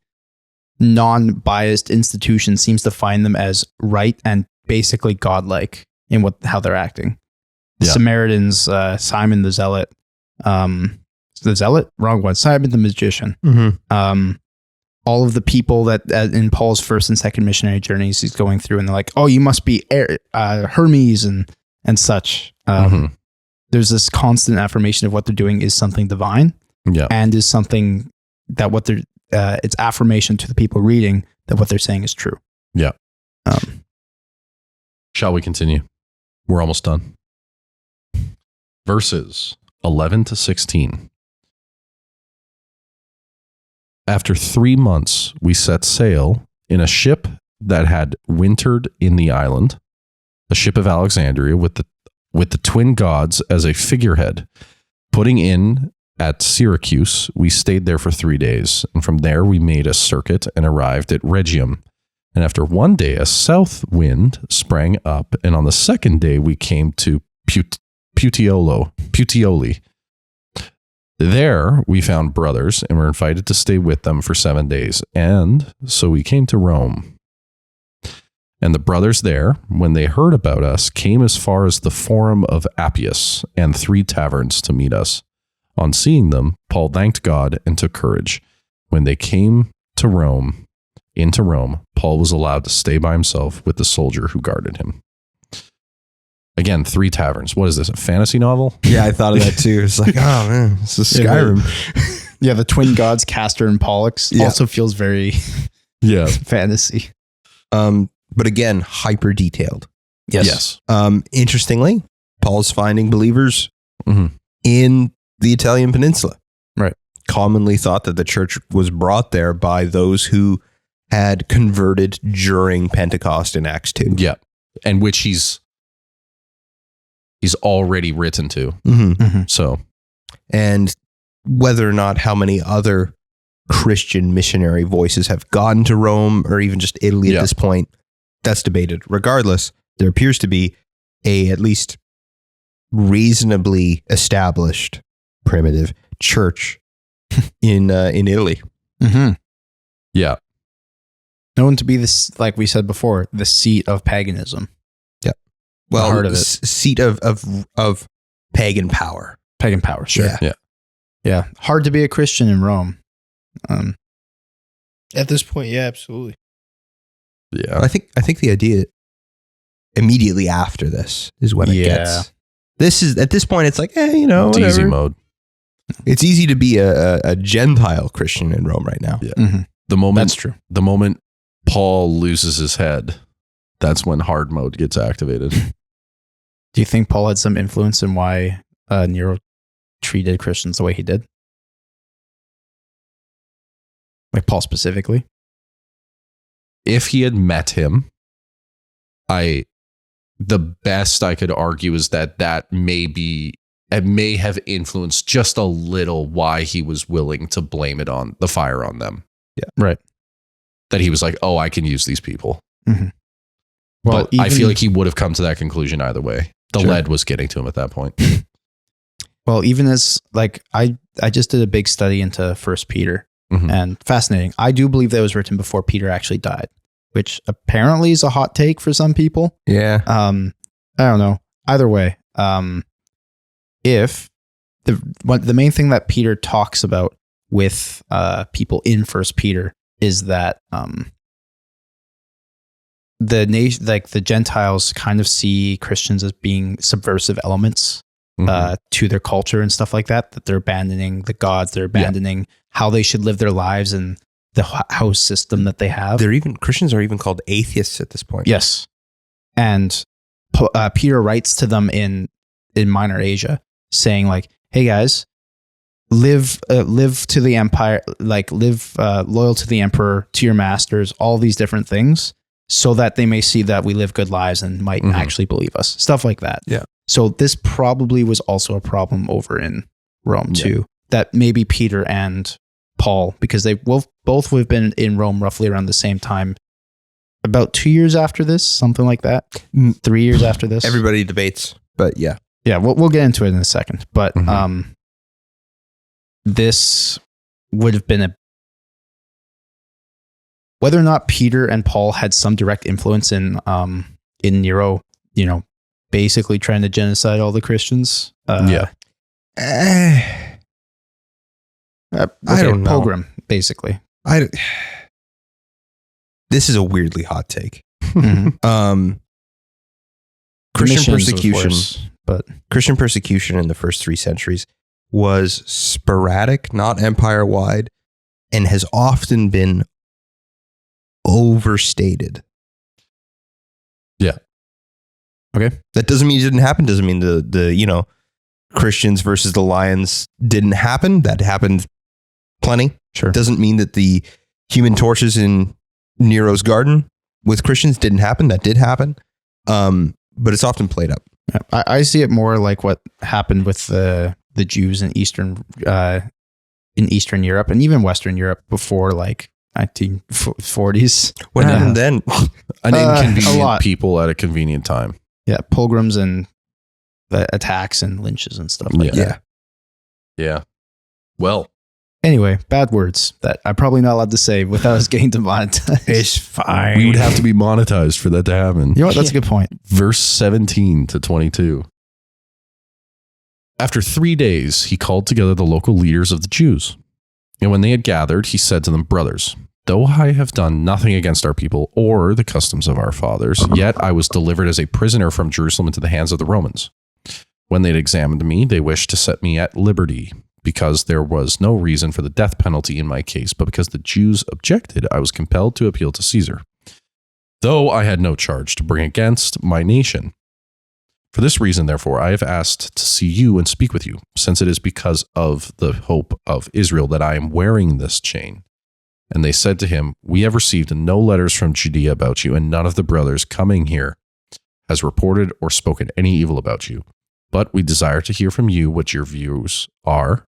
non-biased institution seems to find them as right and basically godlike in how they're acting. The Samaritans, Simon the Zealot, wrong one, Simon the magician. All of the people that in Paul's first and second missionary journeys he's going through, and they're like, oh, you must be Hermes and such. There's this constant affirmation of what they're doing is something divine, and is something that what they're it's affirmation to the people reading that what they're saying is true. Yeah. Shall we continue? We're almost done. Verses 11 to 16. After 3 months, we set sail in a ship that had wintered in the island, a ship of Alexandria with the twin gods as a figurehead. Putting in at Syracuse, we stayed there for 3 days, and from there we made a circuit and arrived at Rhegium. And after 1 day, a south wind sprang up, and on the second day we came to Puteoli. There we found brothers and were invited to stay with them for 7 days. And so we came to Rome. And the brothers there, when they heard about us, came as far as the Forum of Appius and 3 taverns to meet us. On seeing them, Paul thanked God and took courage. When they came to Rome, Paul was allowed to stay by himself with the soldier who guarded him. Again, 3 taverns. What is this, a fantasy novel? Yeah, I thought of that too. It's like, oh man, this is Skyrim. Yeah, the twin gods, Castor and Pollux, also feels very fantasy. But again, hyper detailed. Yes. Interestingly, Paul's finding believers in the Italian peninsula. Right. Commonly thought that the church was brought there by those who had converted during Pentecost in Acts 2. Yeah. And which he's already written to. So, and whether or not how many other Christian missionary voices have gone to Rome or even just Italy at this point, that's debated. Regardless, there appears to be a at least reasonably established primitive church in Italy. Yeah. Known to be this, like we said before, the seat of paganism. Well, heart of it. Seat of pagan power. Pagan power, sure. Yeah. Hard to be a Christian in Rome. At this point, yeah, absolutely. Yeah. I think the idea immediately after this is when it gets. This is at this point it's like, it's easy mode. It's easy to be a Gentile Christian in Rome right now. Yeah. That's true. The moment Paul loses his head, that's when hard mode gets activated. Do you think Paul had some influence in why Nero treated Christians the way he did? Like Paul specifically? If he had met him, the best I could argue is that may have influenced just a little why he was willing to blame it on the fire on them. Yeah. Right. That he was like, oh, I can use these people. Well, but I feel like he would have come to that conclusion either way. The lead was getting to him at that point. Well, even as like I just did a big study into First Peter, and fascinating. I do believe that was written before Peter actually died, which apparently is a hot take for some people. Yeah. I don't know. Either way, if the main thing that Peter talks about with people in First Peter is that the nation, like the Gentiles, kind of see Christians as being subversive elements to their culture and stuff like that. That they're abandoning the gods, they're abandoning how they should live their lives and the house system that they have. Christians are even called atheists at this point. Yes, and Peter writes to them in Minor Asia, saying like, "Hey guys, live to the empire, like live loyal to the emperor, to your masters, all these different things." so that they may see that we live good lives and might actually believe us. Stuff like that. Yeah. So this probably was also a problem over in Rome too. That maybe Peter and Paul, because they both would have been in Rome roughly around the same time, about 2 years after this, something like that. 3 years after this. Everybody debates, but yeah. Yeah, we'll get into it in a second. But this would have been whether or not Peter and Paul had some direct influence in Nero, basically trying to genocide all the Christians. I don't know. Pogrom, basically. This is a weirdly hot take. Mhm. Christian Missions was persecution, worse, but Christian persecution in the first 3 centuries was sporadic, not empire-wide, and has often been overstated. Yeah. Okay. That doesn't mean it didn't happen. Doesn't mean the Christians versus the lions didn't happen. That happened plenty. Sure. Doesn't mean that the Human Torches in Nero's garden with Christians didn't happen. That did happen. But it's often played up. I see it more like what happened with the Jews in Eastern Europe and even Western Europe before like 1940s. What happened then? An a inconvenient lot. people at a convenient time. Yeah, pogroms and the attacks and lynches and stuff like that. Yeah. Well, Anyway, bad words that I'm probably not allowed to say without us getting demonetized. It's fine. we would have to be monetized for that to happen. You know what? That's a good point. Verse 17 to 22. After 3 days, he called together the local leaders of the Jews. And when they had gathered, he said to them, "Brothers, though I have done nothing against our people or the customs of our fathers, yet I was delivered as a prisoner from Jerusalem into the hands of the Romans. When they had examined me, they wished to set me at liberty, because there was no reason for the death penalty in my case, but because the Jews objected, I was compelled to appeal to Caesar, though I had no charge to bring against my nation. For this reason, therefore, I have asked to see you and speak with you, since it is because of the hope of Israel that I am wearing this chain." And they said to him, "We have received no letters from Judea about you, and none of the brothers coming here has reported or spoken any evil about you. But we desire to hear from you what your views are.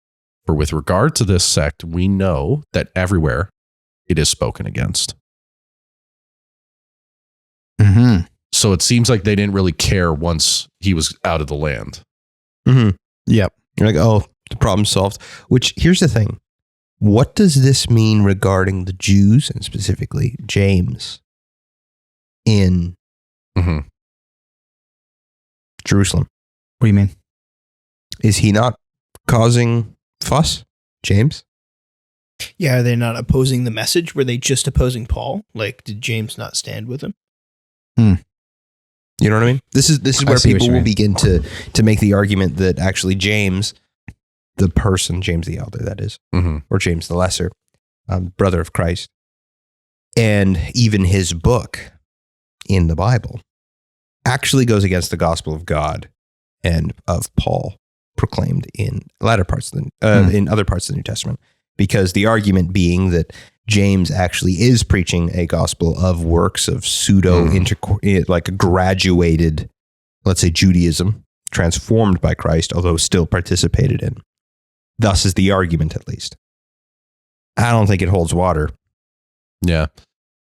For with regard to this sect, we know that everywhere it is spoken against." Mm-hmm. So it seems like they didn't really care once he was out of the land. Mm-hmm. Yep. You're like, oh, the problem solved. Which, here's the thing. What does this mean regarding the Jews, and specifically James, in Mm-hmm. Jerusalem? What do you mean? Is he not causing fuss, James? Yeah, are they not opposing the message? Were they just opposing Paul? Like, did James not stand with him? You know what I mean? This is I where see what people you will mean. begin to make the argument that actually James, the person, James the Elder, that is, Mm-hmm. or James the Lesser, brother of Christ, and even his book in the Bible actually goes against the gospel of God and of Paul proclaimed in latter parts of in other parts of the New Testament, because the argument being that James actually is preaching a gospel of works of like a graduated, let's say, Judaism transformed by Christ, although still participated in. Thus is the argument, at least. I don't think it holds water. Yeah.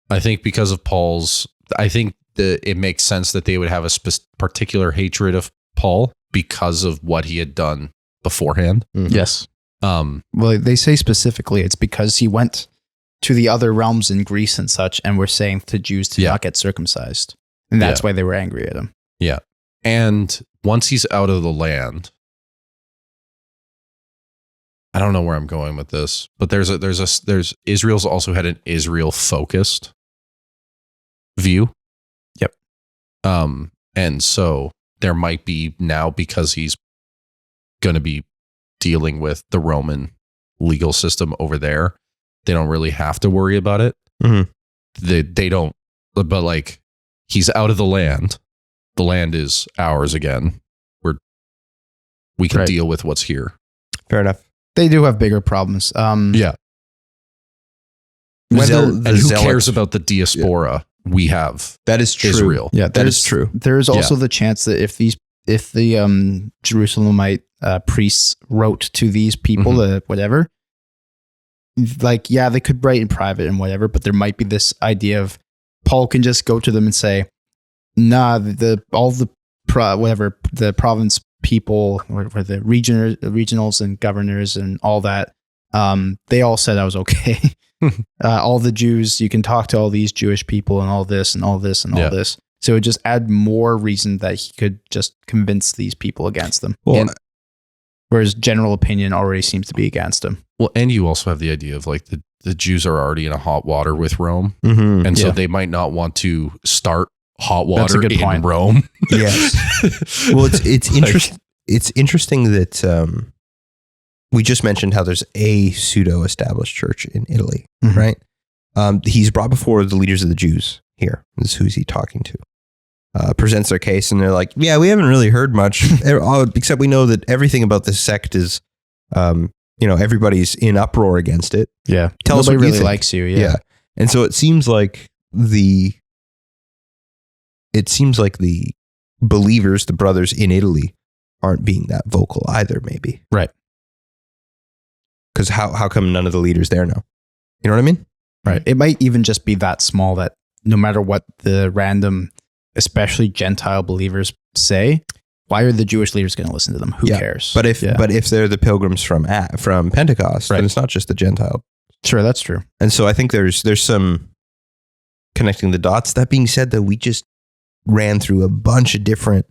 I think because of Paul's, I think it makes sense that they would have a particular hatred of Paul because of what he had done beforehand. Yes. Well, they say specifically it's because he went to the other realms in Greece and such, and were saying to Jews to not get circumcised. And that's why they were angry at him. Yeah. And once he's out of the land, I don't know where I'm going with this, but there's Israel's also had an Israel focused view. Yep. And so there might be now, because he's going to be dealing with the Roman legal system over there, they don't really have to worry about it. Mm-hmm. They don't, but like, he's out of the land. The land is ours again. We can deal with what's here. Fair enough. They do have bigger problems. Yeah. Whether, And who cares about the diaspora we have That is true. Israel. Yeah, That is true. There's also the chance that if the Jerusalemite priests wrote to these people, whatever, like, yeah, they could write in private and whatever, but there might be this idea of Paul can just go to them and say, nah, the province people or the regionals and governors and all that, they all said I was okay. All the Jews, you can talk to all these Jewish people and all this and all this and all this. So it would just add more reason that he could just convince these people against them. Well, Whereas general opinion already seems to be against him. Well, and you also have the idea of like the Jews are already in a hot water with Rome. Mm-hmm. And so they might not want to start hot water in point. Rome. Yes. Well, it's interesting. It's interesting that we just mentioned how there's a pseudo-established church in Italy, right? He's brought before the leaders of the Jews here. This is who's he talking to. Presents their case, and they're like, yeah, we haven't really heard much, except we know that everything about this sect is, everybody's in uproar against it. Yeah. Tell us what Nobody you really think. likes you. Yeah. And so it seems like the believers, the brothers in Italy, aren't being that vocal either, maybe. Right. Because how come none of the leaders there know? You know what I mean? Right. It might even just be that small that no matter what the random, especially Gentile believers say, why are the Jewish leaders going to listen to them? Who cares? But if they're the pilgrims from Pentecost, then it's not just the Gentile. Sure, that's true. And so I think there's some connecting the dots. That being said, that we just ran through a bunch of different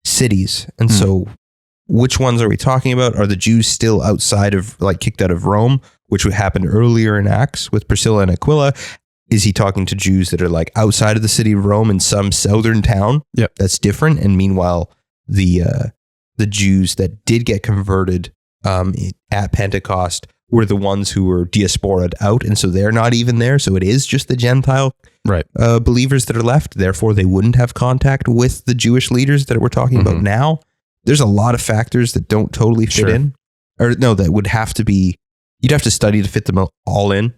cities. And so which ones are we talking about? Are the Jews still outside of, like, kicked out of Rome, which would happen earlier in Acts with Priscilla and Aquila? Is he talking to Jews that are like outside of the city of Rome in some southern town? Yep. That's different. And meanwhile, the Jews that did get converted at Pentecost were the ones who were diasporaed out. And so they're not even there. So it is just the Gentile believers that are left. Therefore, they wouldn't have contact with the Jewish leaders that we're talking about now. There's a lot of factors that don't totally fit in. Or no, that would have to be, you'd have to study to fit them all in.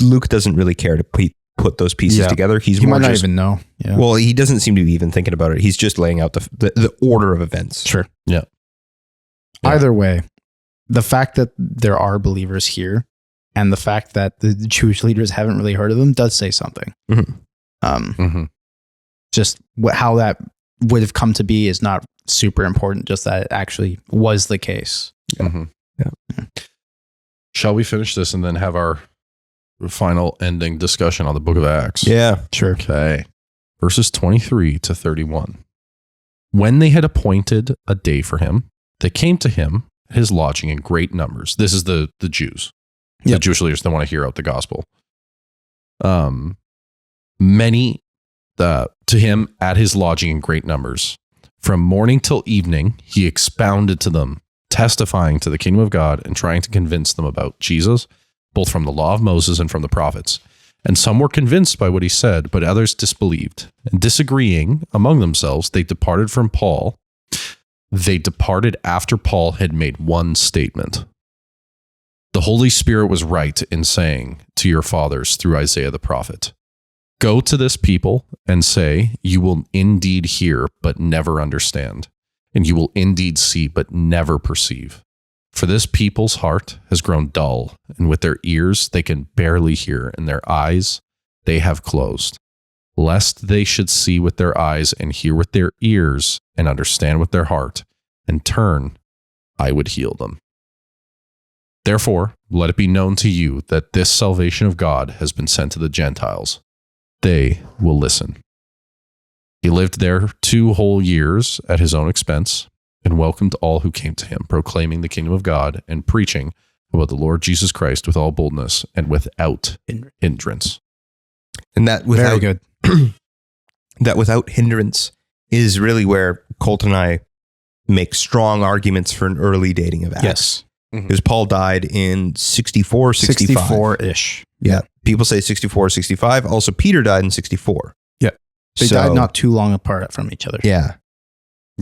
Luke doesn't really care to put those pieces together. He might not even know. Yeah. Well, he doesn't seem to be even thinking about it. He's just laying out the order of events. Sure. Yeah. Either way, the fact that there are believers here and the fact that the Jewish leaders haven't really heard of them does say something. Just how that would have come to be is not super important, just that it actually was the case. Shall we finish this and then have our final ending discussion on the book of Acts? Yeah, sure. Okay. Verses 23 to 31. When they had appointed a day for him, they came to him at his lodging in great numbers. This is the Jews, the Jewish leaders that want to hear out the gospel. Many to him at his lodging in great numbers. From morning till evening, he expounded to them, testifying to the kingdom of God and trying to convince them about Jesus, both from the law of Moses and from the prophets. And some were convinced by what he said, but others disbelieved. And disagreeing among themselves, they departed from Paul. They departed after Paul had made one statement. The Holy Spirit was right in saying to your fathers through Isaiah the prophet, go to this people and say, you will indeed hear, but never understand. And you will indeed see, but never perceive. For this people's heart has grown dull, and with their ears they can barely hear, and their eyes they have closed, lest they should see with their eyes and hear with their ears and understand with their heart, and turn, I would heal them. Therefore, let it be known to you that this salvation of God has been sent to the Gentiles. They will listen. He lived there 2 whole years at his own expense, and welcomed all who came to him, proclaiming the kingdom of God and preaching about the Lord Jesus Christ with all boldness and without hindrance. And that without, very good. That without hindrance is really where Colt and I make strong arguments for an early dating of Acts. Yes. Because Paul died in 64, 65. 64-ish. Yeah. People say 64, 65. Also, Peter died in 64. Yeah. They died not too long apart from each other. Yeah.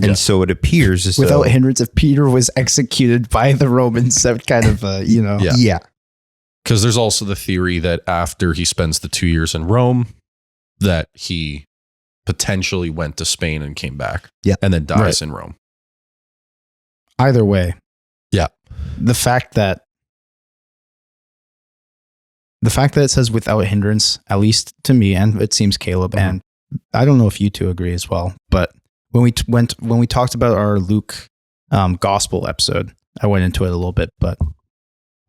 And so it appears as without though, hindrance, if Peter was executed by the Romans, that kind of, Yeah. Because there's also the theory that after he spends the 2 years in Rome, that he potentially went to Spain and came back. Yeah. And then dies in Rome. Either way. Yeah. The fact that it says without hindrance, at least to me, and it seems Caleb, Mhm. and I don't know if you two agree as well, but when we talked about our Luke gospel episode, I went into it a little bit, but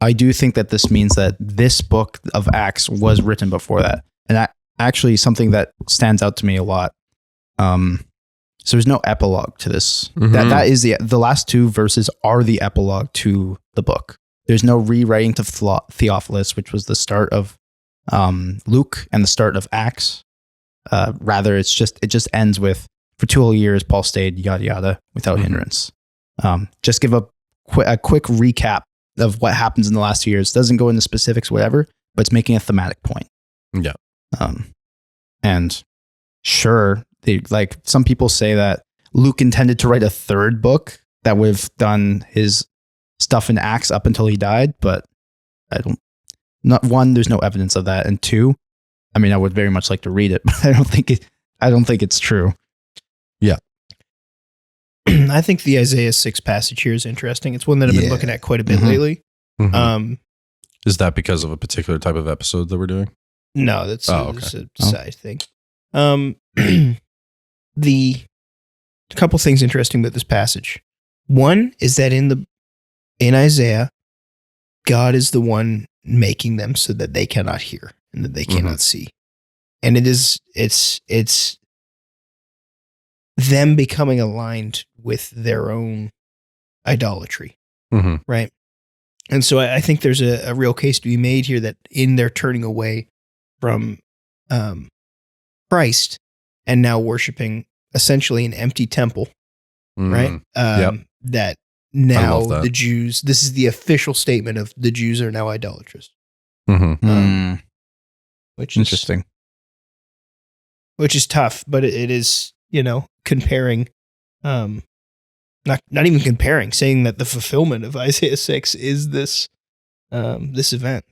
I do think that this means that this book of Acts was written before that. And actually something that stands out to me a lot. So there's no epilogue to this. Mhm. That is the last two verses are the epilogue to the book. There's no rewriting to Theophilus, which was the start of Luke and the start of Acts. Rather, it just ends with, for 2 whole years, Paul stayed, yada, yada, without hindrance. Just give a quick recap of what happens in the last 2 years. Doesn't go into specifics, whatever, but it's making a thematic point. Yeah. And sure, some people say that Luke intended to write a third book that would have done his stuff in Acts up until he died, but there's no evidence of that. And two, I mean, I would very much like to read it, but I don't think it's true. Yeah. I think the Isaiah 6 passage here is interesting. It's one that I've been looking at quite a bit Mhm. lately. Mhm. Is that because of a particular type of episode that we're doing? No, that's okay. a side thing. The couple things interesting about this passage. One is that in Isaiah, God is the one making them so that they cannot hear and that they cannot see. And it's them becoming aligned with their own idolatry. Mm-hmm. Right. And so I think there's a real case to be made here that in their turning away from Christ and now worshiping essentially an empty temple, right? That now love that. the Jews, this is the official statement of the Jews are now idolatrous, Mm-hmm. which is Interesting. which is tough, but it is, comparing, not even comparing, saying that the fulfillment of Isaiah 6 is this event.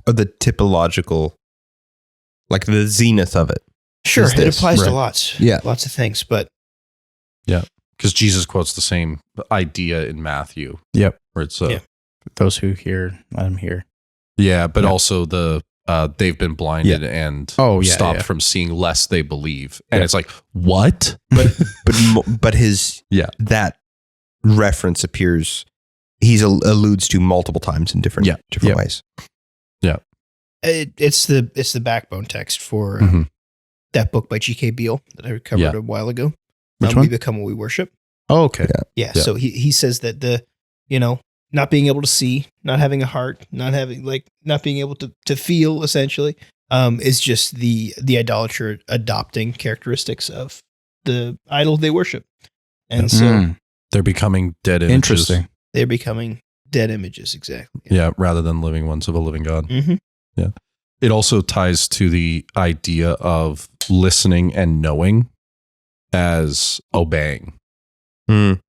Or the typological, like the zenith of it. Sure, Is it this, applies to right. lots of things, but Because Jesus quotes the same idea in Matthew. Yep. Where it's Those who hear, let them hear. but also the they've been blinded and stopped from seeing lest they believe. And it's like, what? But his that reference appears, alludes to multiple times in different ways. it's the backbone text for Mhm. that book by G.K. Beale that I covered a while ago. Which We one? Become What We Worship. Oh, okay. Yeah. Yeah. So he says that not being able to see, not having a heart, not being able to feel essentially, is just the idolater adopting characteristics of the idol they worship. And so Mm, They're becoming dead images. interesting. they're becoming dead images. Exactly. Yeah, rather than living ones of a living God. Mm-hmm. It also ties to the idea of listening and knowing as obeying.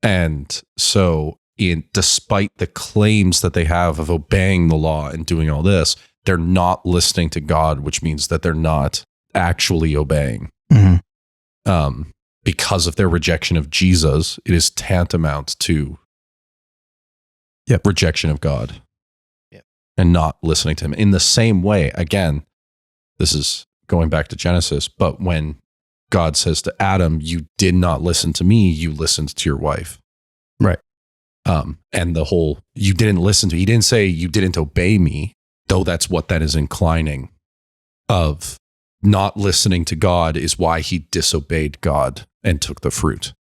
And so despite the claims that they have of obeying the law and doing all this, they're not listening to God, which means that they're not actually obeying. Mhm. Because of their rejection of Jesus, it is tantamount to rejection of God and not listening to him. In the same way, again, this is going back to Genesis, but when God says to Adam, you did not listen to me, you listened to your wife. Right. And the whole, you didn't listen to, he didn't say you didn't obey me, though that's what that is inclining of. Not listening to God is why he disobeyed God and took the fruit.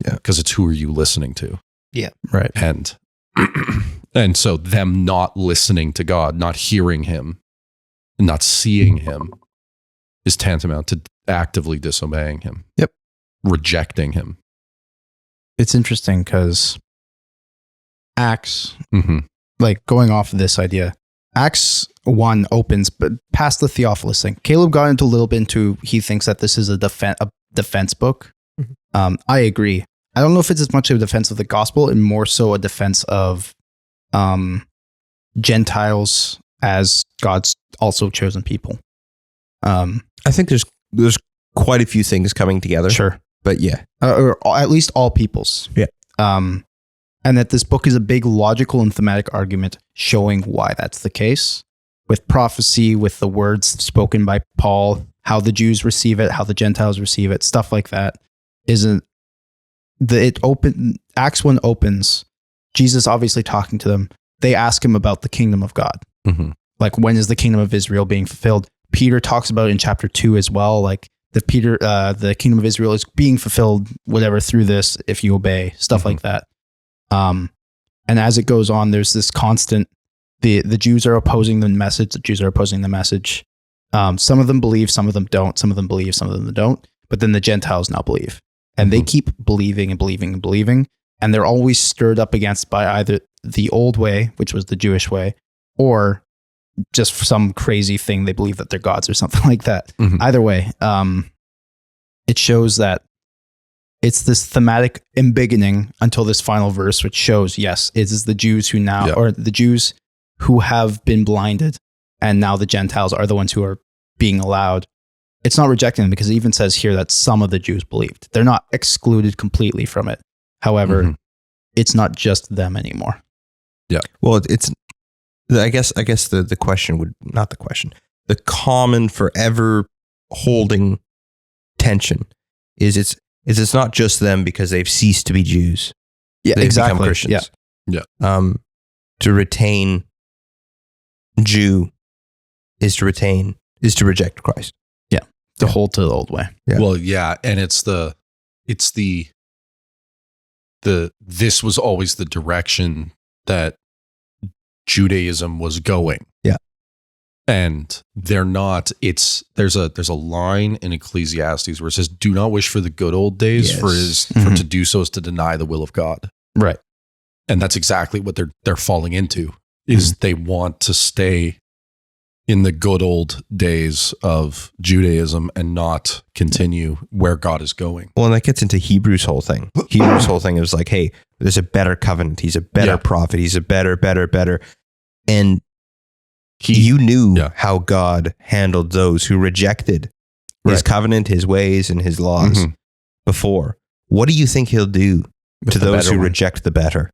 Yeah. Because it's who are you listening to? Right. And and so them not listening to God, not hearing him, not seeing him is tantamount to actively disobeying him. Yep. Rejecting him. It's interesting because Acts, Mm-hmm. like going off of this idea, Acts 1 opens, but past the Theophilus thing. Caleb got into a little bit into, he thinks that this is a defense book. I agree. I don't know if it's as much of a defense of the gospel and more so a defense of Gentiles as God's also chosen people. I think there's quite a few things coming together. Sure. But yeah. Or at least all peoples. Yeah. And that this book is a big logical and thematic argument showing why that's the case, with prophecy, with the words spoken by Paul, how the Jews receive it, how the Gentiles receive it, stuff like that. Acts 1 opens, Jesus obviously talking to them. They ask him about the kingdom of God. Mm-hmm. Like, when is the kingdom of Israel being fulfilled? Peter talks about it in chapter 2 as well. Like, the kingdom of Israel is being fulfilled, whatever, through this, if you obey, stuff like that. And as it goes on, there's this constant, the Jews are opposing the message. The Jews are opposing the message. Some of them believe, some of them don't. Some of them believe, some of them don't. But then the Gentiles now believe. And they keep believing and believing and believing. And they're always stirred up against by either the old way, which was the Jewish way, or just some crazy thing they believe that they're gods or something like that. Mm-hmm. Either way, it shows that it's this thematic embiggening until this final verse, which shows, yes, it is the Jews who now, or the Jews who have been blinded, and now the Gentiles are the ones who are being allowed. It's not rejecting them, because it even says here that some of the Jews believed. They're not excluded completely from it. However, it's not just them anymore. Yeah. Well, I guess the question would, not the question, the common forever holding tension is it's not just them because they've ceased to be Jews. Yeah, They've exactly. become Christians. Yeah. To retain Jew is to reject Christ. Yeah. To hold to the old way. Yeah. Well, yeah. And it's the this was always the direction that Judaism was going. Yeah. And they're not, there's a line in Ecclesiastes where it says, do not wish for the good old days, for to do so is to deny the will of God. Right. And that's exactly what they're falling into, is they want to stay in the good old days of Judaism and not continue where God is going. Well, and that gets into Hebrews' whole thing. Hebrews' whole thing is like, hey, there's a better covenant. He's a better prophet. He's a better. And you knew how God handled those who rejected his covenant, his ways, and his laws before. What do you think he'll do to those who reject the better?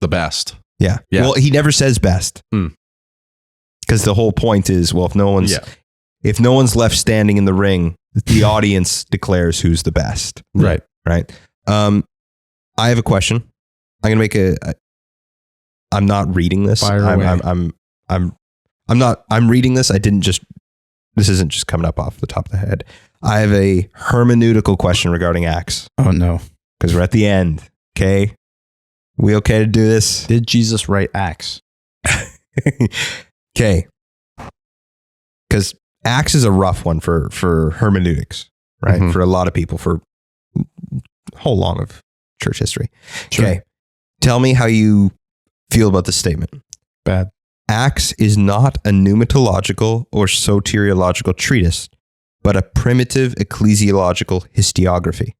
The best. Yeah. Well, he never says best. Because the whole point is, well, if no one's left standing in the ring, the audience declares who's the best. Right. Right. I have a question. I'm going to make I'm not reading this. I'm reading this. This isn't just coming up off the top of the head. I have a hermeneutical question regarding Acts. Oh no. Because we're at the end. Okay. We okay to do this? Did Jesus write Acts? Okay. Because Acts is a rough one for hermeneutics, right? For a lot of people, for whole long of church history. Sure. Okay. Tell me how you feel about this statement. Bad. Acts is not a pneumatological or soteriological treatise, but a primitive ecclesiological historiography.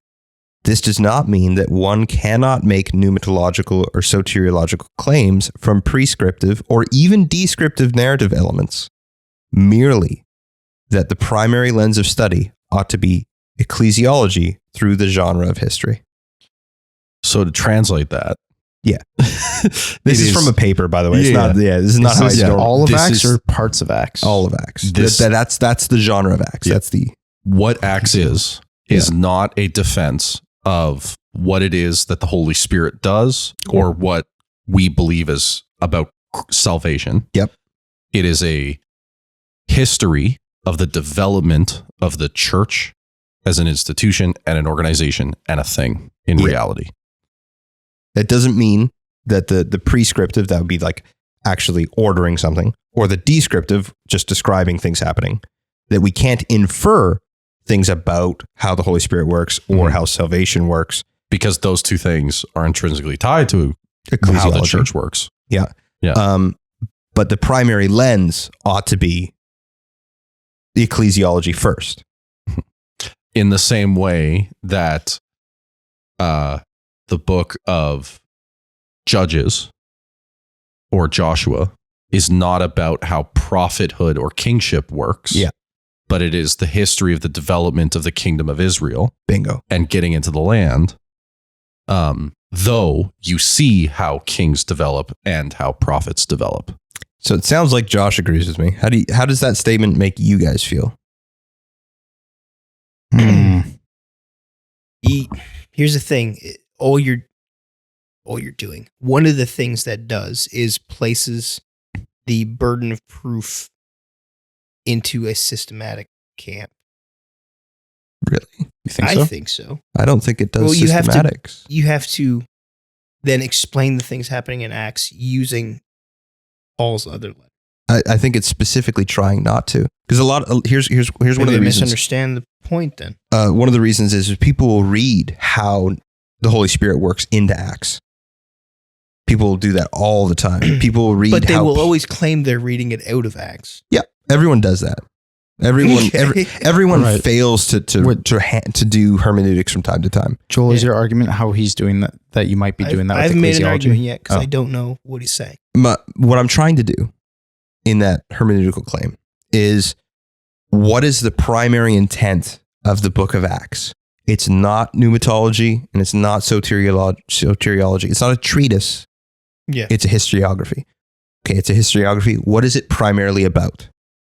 This does not mean that one cannot make pneumatological or soteriological claims from prescriptive or even descriptive narrative elements, merely that the primary lens of study ought to be ecclesiology through the genre of history. So to translate that. Yeah. This is from a paper, by the way. It's not, this is not how I store all of Acts or parts of Acts? All of Acts. That's the genre of Acts. Yeah. That's what Acts is not a defense of what it is that the Holy Spirit does or what we believe is about salvation. Yep. It is a history of the development of the church as an institution and an organization and a thing in reality. That doesn't mean that the prescriptive, that would be like actually ordering something, or the descriptive, just describing things happening, that we can't infer things about how the Holy Spirit works or how salvation works. Because those two things are intrinsically tied to how the church works. Yeah. Yeah. But the primary lens ought to be the ecclesiology first. In the same way that the book of Judges or Joshua is not about how prophethood or kingship works. Yeah. But it is the history of the development of the kingdom of Israel. Bingo. And getting into the land. Though you see how kings develop and how prophets develop. So it sounds like Josh agrees with me. How does that statement make you guys feel? Here's the thing. All you're doing, one of the things that does is places the burden of proof into a systematic camp. Really? You think I so? think so. I don't think it does Well, systematics. You have to then explain the things happening in Acts using Paul's other letter. I think it's specifically trying not to. Because here's one of Maybe the I reasons. misunderstand the point then. One of the reasons is people will read how the Holy Spirit works into Acts. People will do that all the time. People will read But they how will always claim they're reading it out of Acts. Yeah, everyone does that. Everyone Okay. everyone Right. fails to do hermeneutics from time to time. Joel, is Yeah. your argument how he's doing that? That you might be doing that I with haven't made an ecclesiology? argument yet because Oh. I don't know what he's saying. What I'm trying to do in that hermeneutical claim is, what is the primary intent of the book of Acts? It's not pneumatology and it's not soteriology. It's not a treatise. Yeah. It's a historiography. Okay, it's a historiography. What is it primarily about?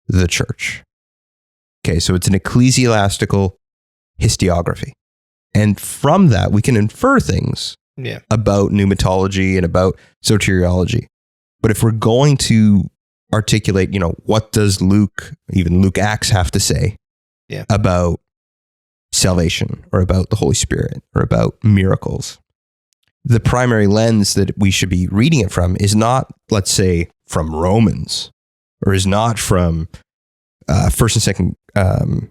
The church. Okay, so it's an ecclesiastical historiography. And from that, we can infer things Yeah. about pneumatology and about soteriology. But if we're going to articulate, what does Luke Acts have to say Yeah. about salvation or about the Holy Spirit or about miracles? The primary lens that we should be reading it from is not, let's say, from Romans, or is not from 1st and 2nd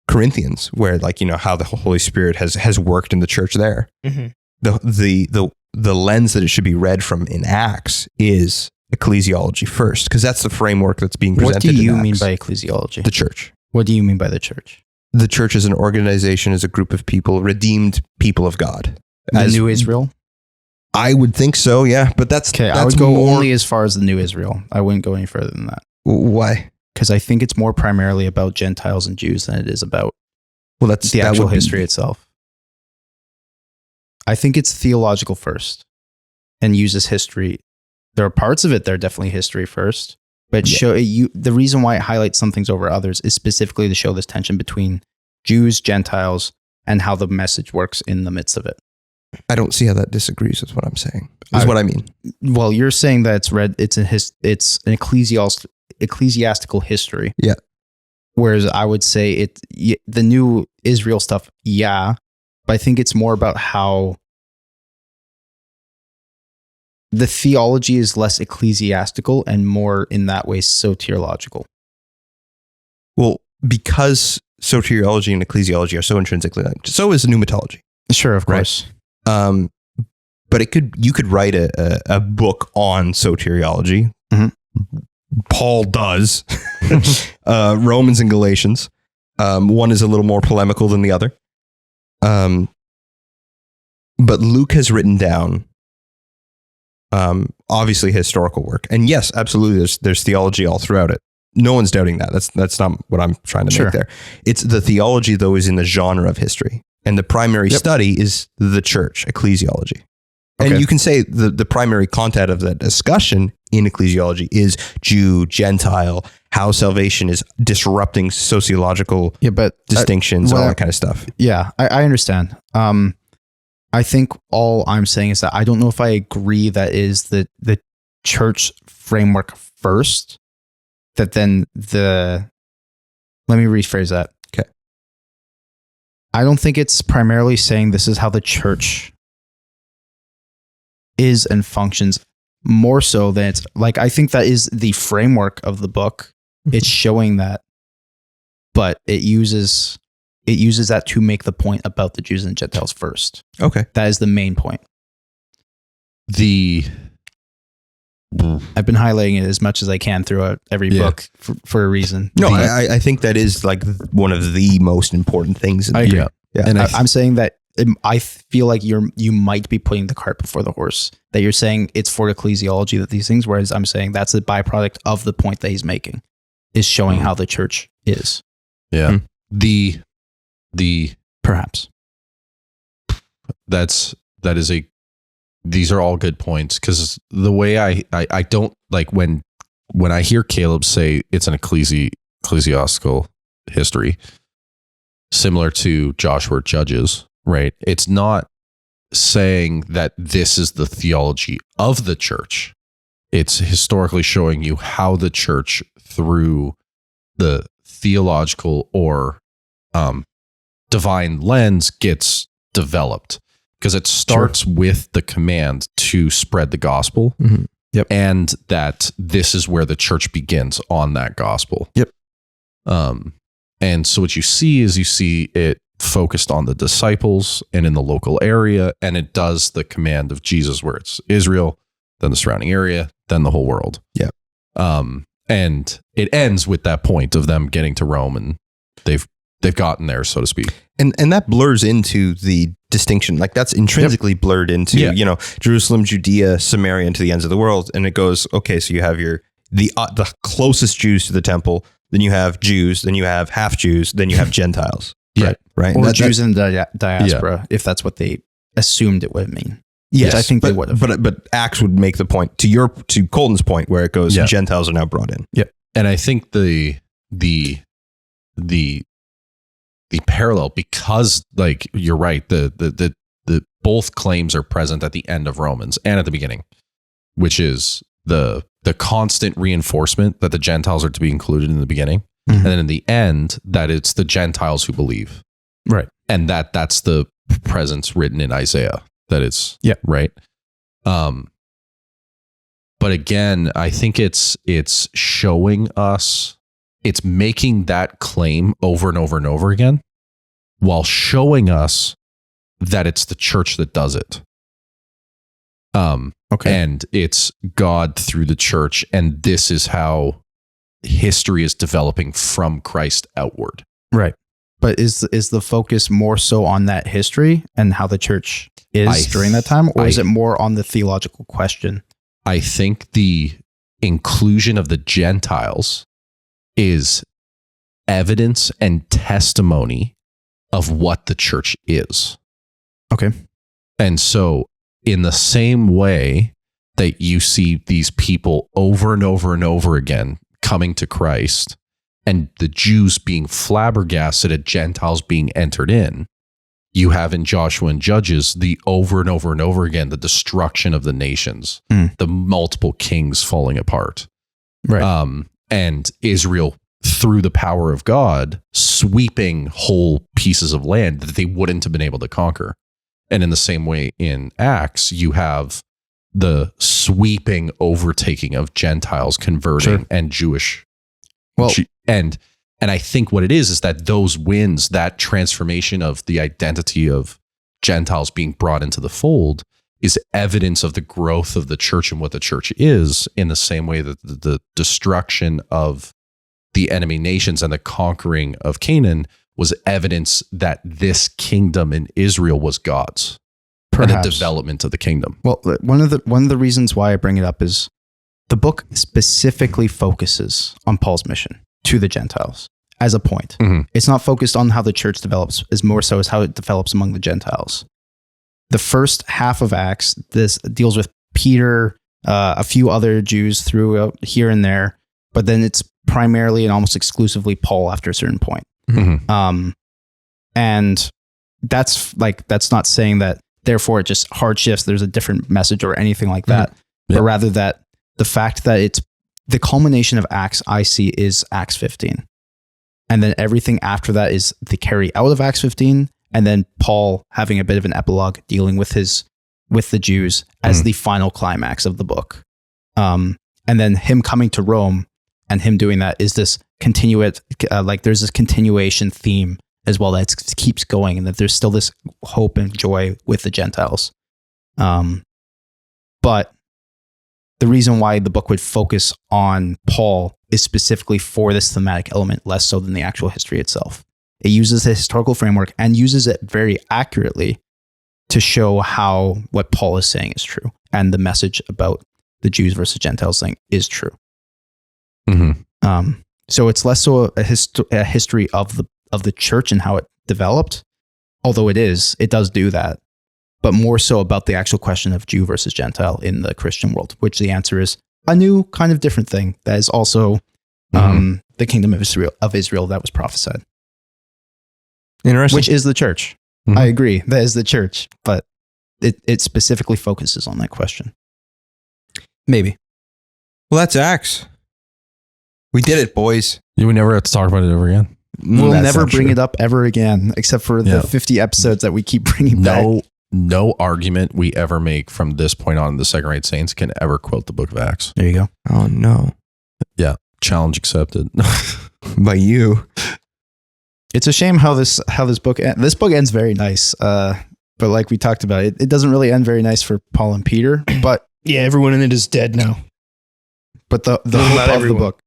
Corinthians, where how the Holy Spirit has worked in the church there. Mhm. The lens that it should be read from in Acts is ecclesiology first, because that's the framework that's being presented. What do you in mean Acts. by ecclesiology? The church? What do you mean by the church? The church is an organization, is a group of people, redeemed people of God. The New Israel? I would think so, yeah. But that's Okay, that's I would go more, only as far as the New Israel. I wouldn't go any further than that. Why? Because I think it's more primarily about Gentiles and Jews than it is about Well, that's the that actual would be- history itself. I think it's theological first and uses history. There are parts of it that are definitely history first, but Yeah. the reason why it highlights some things over others is specifically to show this tension between Jews, Gentiles, and how the message works in the midst of it. I don't see how that disagrees with what I'm saying. Is what I mean. Well, you're saying that it's an ecclesiastical history. Yeah. Whereas I would say the new Israel stuff, yeah, but I think it's more about how the theology is less ecclesiastical and more in that way soteriological. Well, because soteriology and ecclesiology are so intrinsically linked, so is pneumatology. Sure, of Right. course. But you could write a book on soteriology. Mhm. Paul does. Romans and Galatians. One is a little more polemical than the other. But Luke has written down, obviously, historical work. And yes, absolutely, there's theology all throughout it. No one's doubting that. That's not what I'm trying to Sure. make there. It's the theology, though, is in the genre of history. And the primary study is the church, ecclesiology. Okay. And you can say the primary content of that discussion in ecclesiology is Jew, Gentile, how salvation is disrupting sociological Yeah, but distinctions, all well, that kind of stuff. yeah, I understand. I think all I'm saying is that I don't know if I agree that is the church framework first, that then let me rephrase that. Okay. I don't think it's primarily saying this is how the church is and functions, more so than it's like, I think that is the framework of the book. It's showing that, but it uses that to make the point about the Jews and Gentiles first. Okay. That is the main point. The I've been highlighting it as much as I can throughout every Yeah. book for a reason. No, I think that is like one of the most important things in I the agree. book. Yeah. And I'm saying that I feel like you might be putting the cart before the horse, that you're saying it's for ecclesiology that these things, whereas I'm saying that's a byproduct of the point that he's making, is showing how the church is. Yeah. The Perhaps. These are all good points, because the way I don't like when I hear Caleb say it's an ecclesiastical history, similar to Joshua Judges, right? It's not saying that this is the theology of the church. It's historically showing you how the church, through the theological or divine lens, gets developed. Because it starts with the command to spread the gospel. Mm-hmm. Yep. And that this is where the church begins on that gospel. Yep. And so what you see it focused on the disciples and in the local area, and it does the command of Jesus, where it's Israel, then the surrounding area, then the whole world. Yep. And it ends with that point of them getting to Rome, and they've gotten there, so to speak. And that blurs into the distinction. Like, that's intrinsically blurred into, Jerusalem, Judea, Samaria, and to the ends of the world. And it goes, okay, so you have the closest Jews to the temple, then you have Jews, then you have half Jews, then you have Gentiles. Yeah. Right. Or Jews in the diaspora, if that's what they assumed it would mean. Yes, I think they would have. But Acts would make the point to Colton's point, where it goes, Gentiles are now brought in. Yep. And I think the parallel, because, like, you're right, the both claims are present at the end of Romans and at the beginning, which is the constant reinforcement that the Gentiles are to be included in the beginning, and then in the end that it's the Gentiles who believe, right? And that's the presence written in Isaiah, that it's right. But again, I think it's showing us, it's making that claim over and over and over again, while showing us that it's the church that does it. Okay. And it's God through the church, and this is how history is developing from Christ outward. Right. But is the focus more so on that history and how the church is during that time, or is it more on the theological question? I think the inclusion of the Gentiles is evidence and testimony of what the church is. Okay. And so, in the same way that you see these people over and over and over again coming to Christ, and the Jews being flabbergasted at Gentiles being entered in, you have in Joshua and Judges the over and over and over again, the destruction of the nations, the multiple kings falling apart. Right. And Israel, through the power of God, sweeping whole pieces of land that they wouldn't have been able to conquer. And in the same way in Acts, you have the sweeping overtaking of Gentiles converting and Jewish. Well, and I think what it is that those wins, that transformation of the identity of Gentiles being brought into the fold, is evidence of the growth of the church and what the church is, in the same way that the destruction of the enemy nations and the conquering of Canaan was evidence that this kingdom in Israel was God's. Perhaps. And the development of the kingdom. Well, one of the reasons why I bring it up is the book specifically focuses on Paul's mission to the Gentiles as a point. It's not focused on how the church develops, as more so as how it develops among the Gentiles. The first half of Acts, this deals with Peter, a few other Jews throughout here and there, but then it's primarily and almost exclusively Paul after a certain point. And that's not saying that therefore it just hard shifts, there's a different message or anything like that, but rather that the fact that it's the culmination of Acts I see is Acts 15. And then everything after that is the carry out of Acts 15, and then Paul having a bit of an epilogue dealing with the Jews as the final climax of the book. And then him coming to Rome and him doing that is this there's this continuation theme as well that keeps going, and that there's still this hope and joy with the Gentiles. But the reason why the book would focus on Paul is specifically for this thematic element, less so than the actual history itself. It uses the historical framework and uses it very accurately to show how what Paul is saying is true and the message about the Jews versus Gentiles thing is true. Mm-hmm. So it's less so a history of the church and how it developed, although it does do that, but more so about the actual question of Jew versus Gentile in the Christian world, which the answer is a new kind of different thing that is also the kingdom of Israel that was prophesied. Interesting. Which is the church. Mhm. I agree. That is the church, but it specifically focuses on that question. Maybe. Well, that's Acts. We did it, boys. You would never have to talk about it ever again. We'll That's never not bring true. it up ever again, except for Yeah. the 50 episodes that we keep bringing back. No argument we ever make from this point on in the Second Rate Saints can ever quote the Book of Acts. There you go. Oh, no. Challenge accepted. By you. It's a shame how this book ends very nice. But like we talked about, it doesn't really end very nice for Paul and Peter. But Yeah, everyone in it is dead now. the No, hope not of everyone. the book.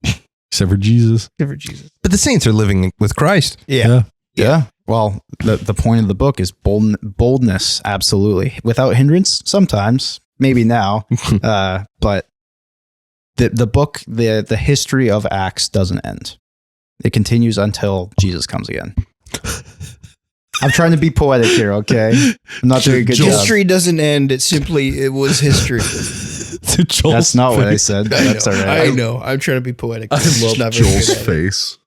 Except for Jesus. Give for Jesus. But the saints are living with Christ. Yeah. Yeah. Well, the point of the book is boldness. Absolutely, without hindrance. Sometimes, maybe now, but the book, the history of Acts doesn't end. It continues until Jesus comes again. I'm trying to be poetic here, okay? I'm not doing a good job. History doesn't end. It was history. That's not what I said. That's all right. I know. I'm trying to be poetic. I I'm just love not very Joel's good at it. face.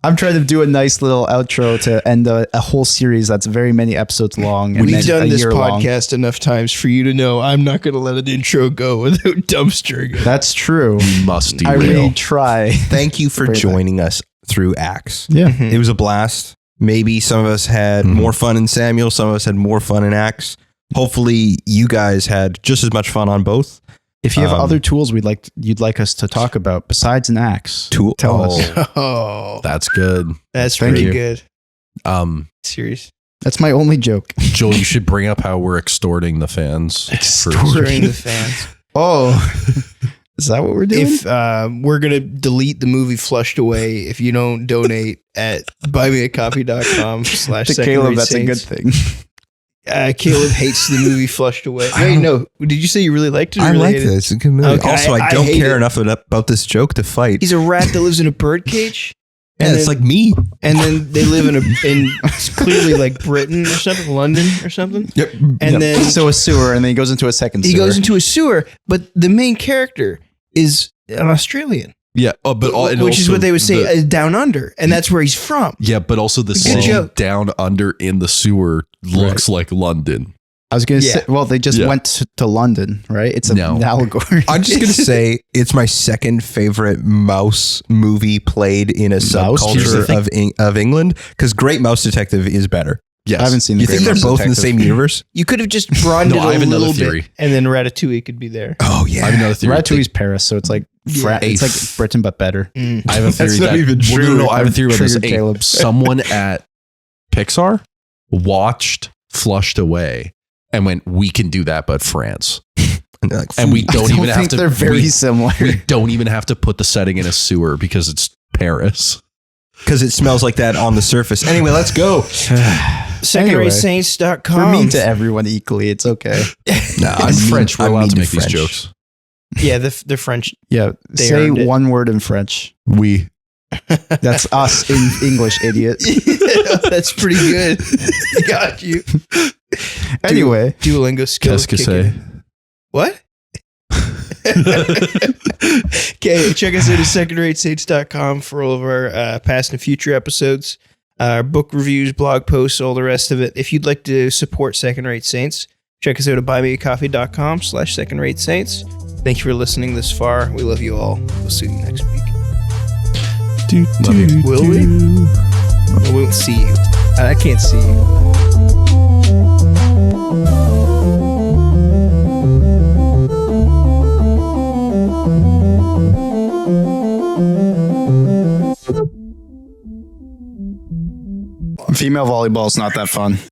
I'm trying to do a nice little outro to end a whole series that's very many episodes long. And We've then done a this year long. podcast enough times for you to know I'm not going to let an intro go without dumpstering it. That's true. Must I derail. really try. Thank you for Bring it back. joining us through Acts. Yeah. It was a blast. Maybe some of us had more fun in Samuel. Some of us had more fun in Acts. Hopefully you guys had just as much fun on both. If you have other tools you'd like us to talk about besides an axe, tell us. Oh, That's good. that's Thank pretty you. good. Um, Serious. That's my only joke. Joel, you should bring up how we're extorting the fans. During the fans. Oh, is that what we're doing? If we're going to delete the movie Flushed Away if you don't donate at buymeacoffee.com/. to Caleb, that's a good thing. Caleb hates the movie Flushed Away. Wait, no. Did you say you really liked it? Or I really like hated it? this. It's a good movie. Okay, Also, I I don't hate care it. enough about this joke to fight. He's a rat that lives in a bird cage. Yeah, and it's then- like me. And then they live in it's clearly like Britain or something, London or something. Yep. And then so a sewer, and then he goes into a second he sewer. goes into a sewer, but the main character is an Australian, Yeah, but and which is also what they would say the- down under, and that's where he's from. yeah, but also the Good city joke. down under in the sewer looks like London. I was going to Yeah. say, well, they just Yeah. went to London, right? It's an allegory. I'm just going to say it's my second favorite mouse movie played in a Here's the subculture of England because Great Mouse Detective is better. Yes, I haven't seen the You think they're Great both Mouse in the Detective. same universe? You could have just broadened No, I it have a another little theory. bit, and then Ratatouille could be there. Oh, yeah. I have another theory. Ratatouille's Paris, so it's like it's like Britain but better. I have a theory That's not that even well, true. no, I have a theory about this. Triggered Caleb. Someone at Pixar watched Flushed Away and went, "We can do that, but France." And, they're like, And we I don't even have think to. they're very similar. we don't even have to put the setting in a sewer because it's Paris. because it smells like that on the surface. Anyway, let's go. SecondRateSaints.com. We're mean to everyone equally. It's okay. Nah, I'm French. We're allowed to make these French. jokes. Yeah, the French. Yeah. They Say earned it. one word in French. We. That's us in English, idiot. That's pretty good. Got you. Anyway, Duolingo skills. Qu'est-ce que kicking c'est? in. What? Okay, check us out at secondRateSaints.com for all of our past and future episodes, our book reviews, blog posts, all the rest of it. If you'd like to support Second Rate Saints, check us out at buymeacoffee.com/secondRateSaints. Thank you for listening this far. We love you all. We'll see you next week. Love you. Will we? We won't see you. I can't see you. female volleyball is not that fun.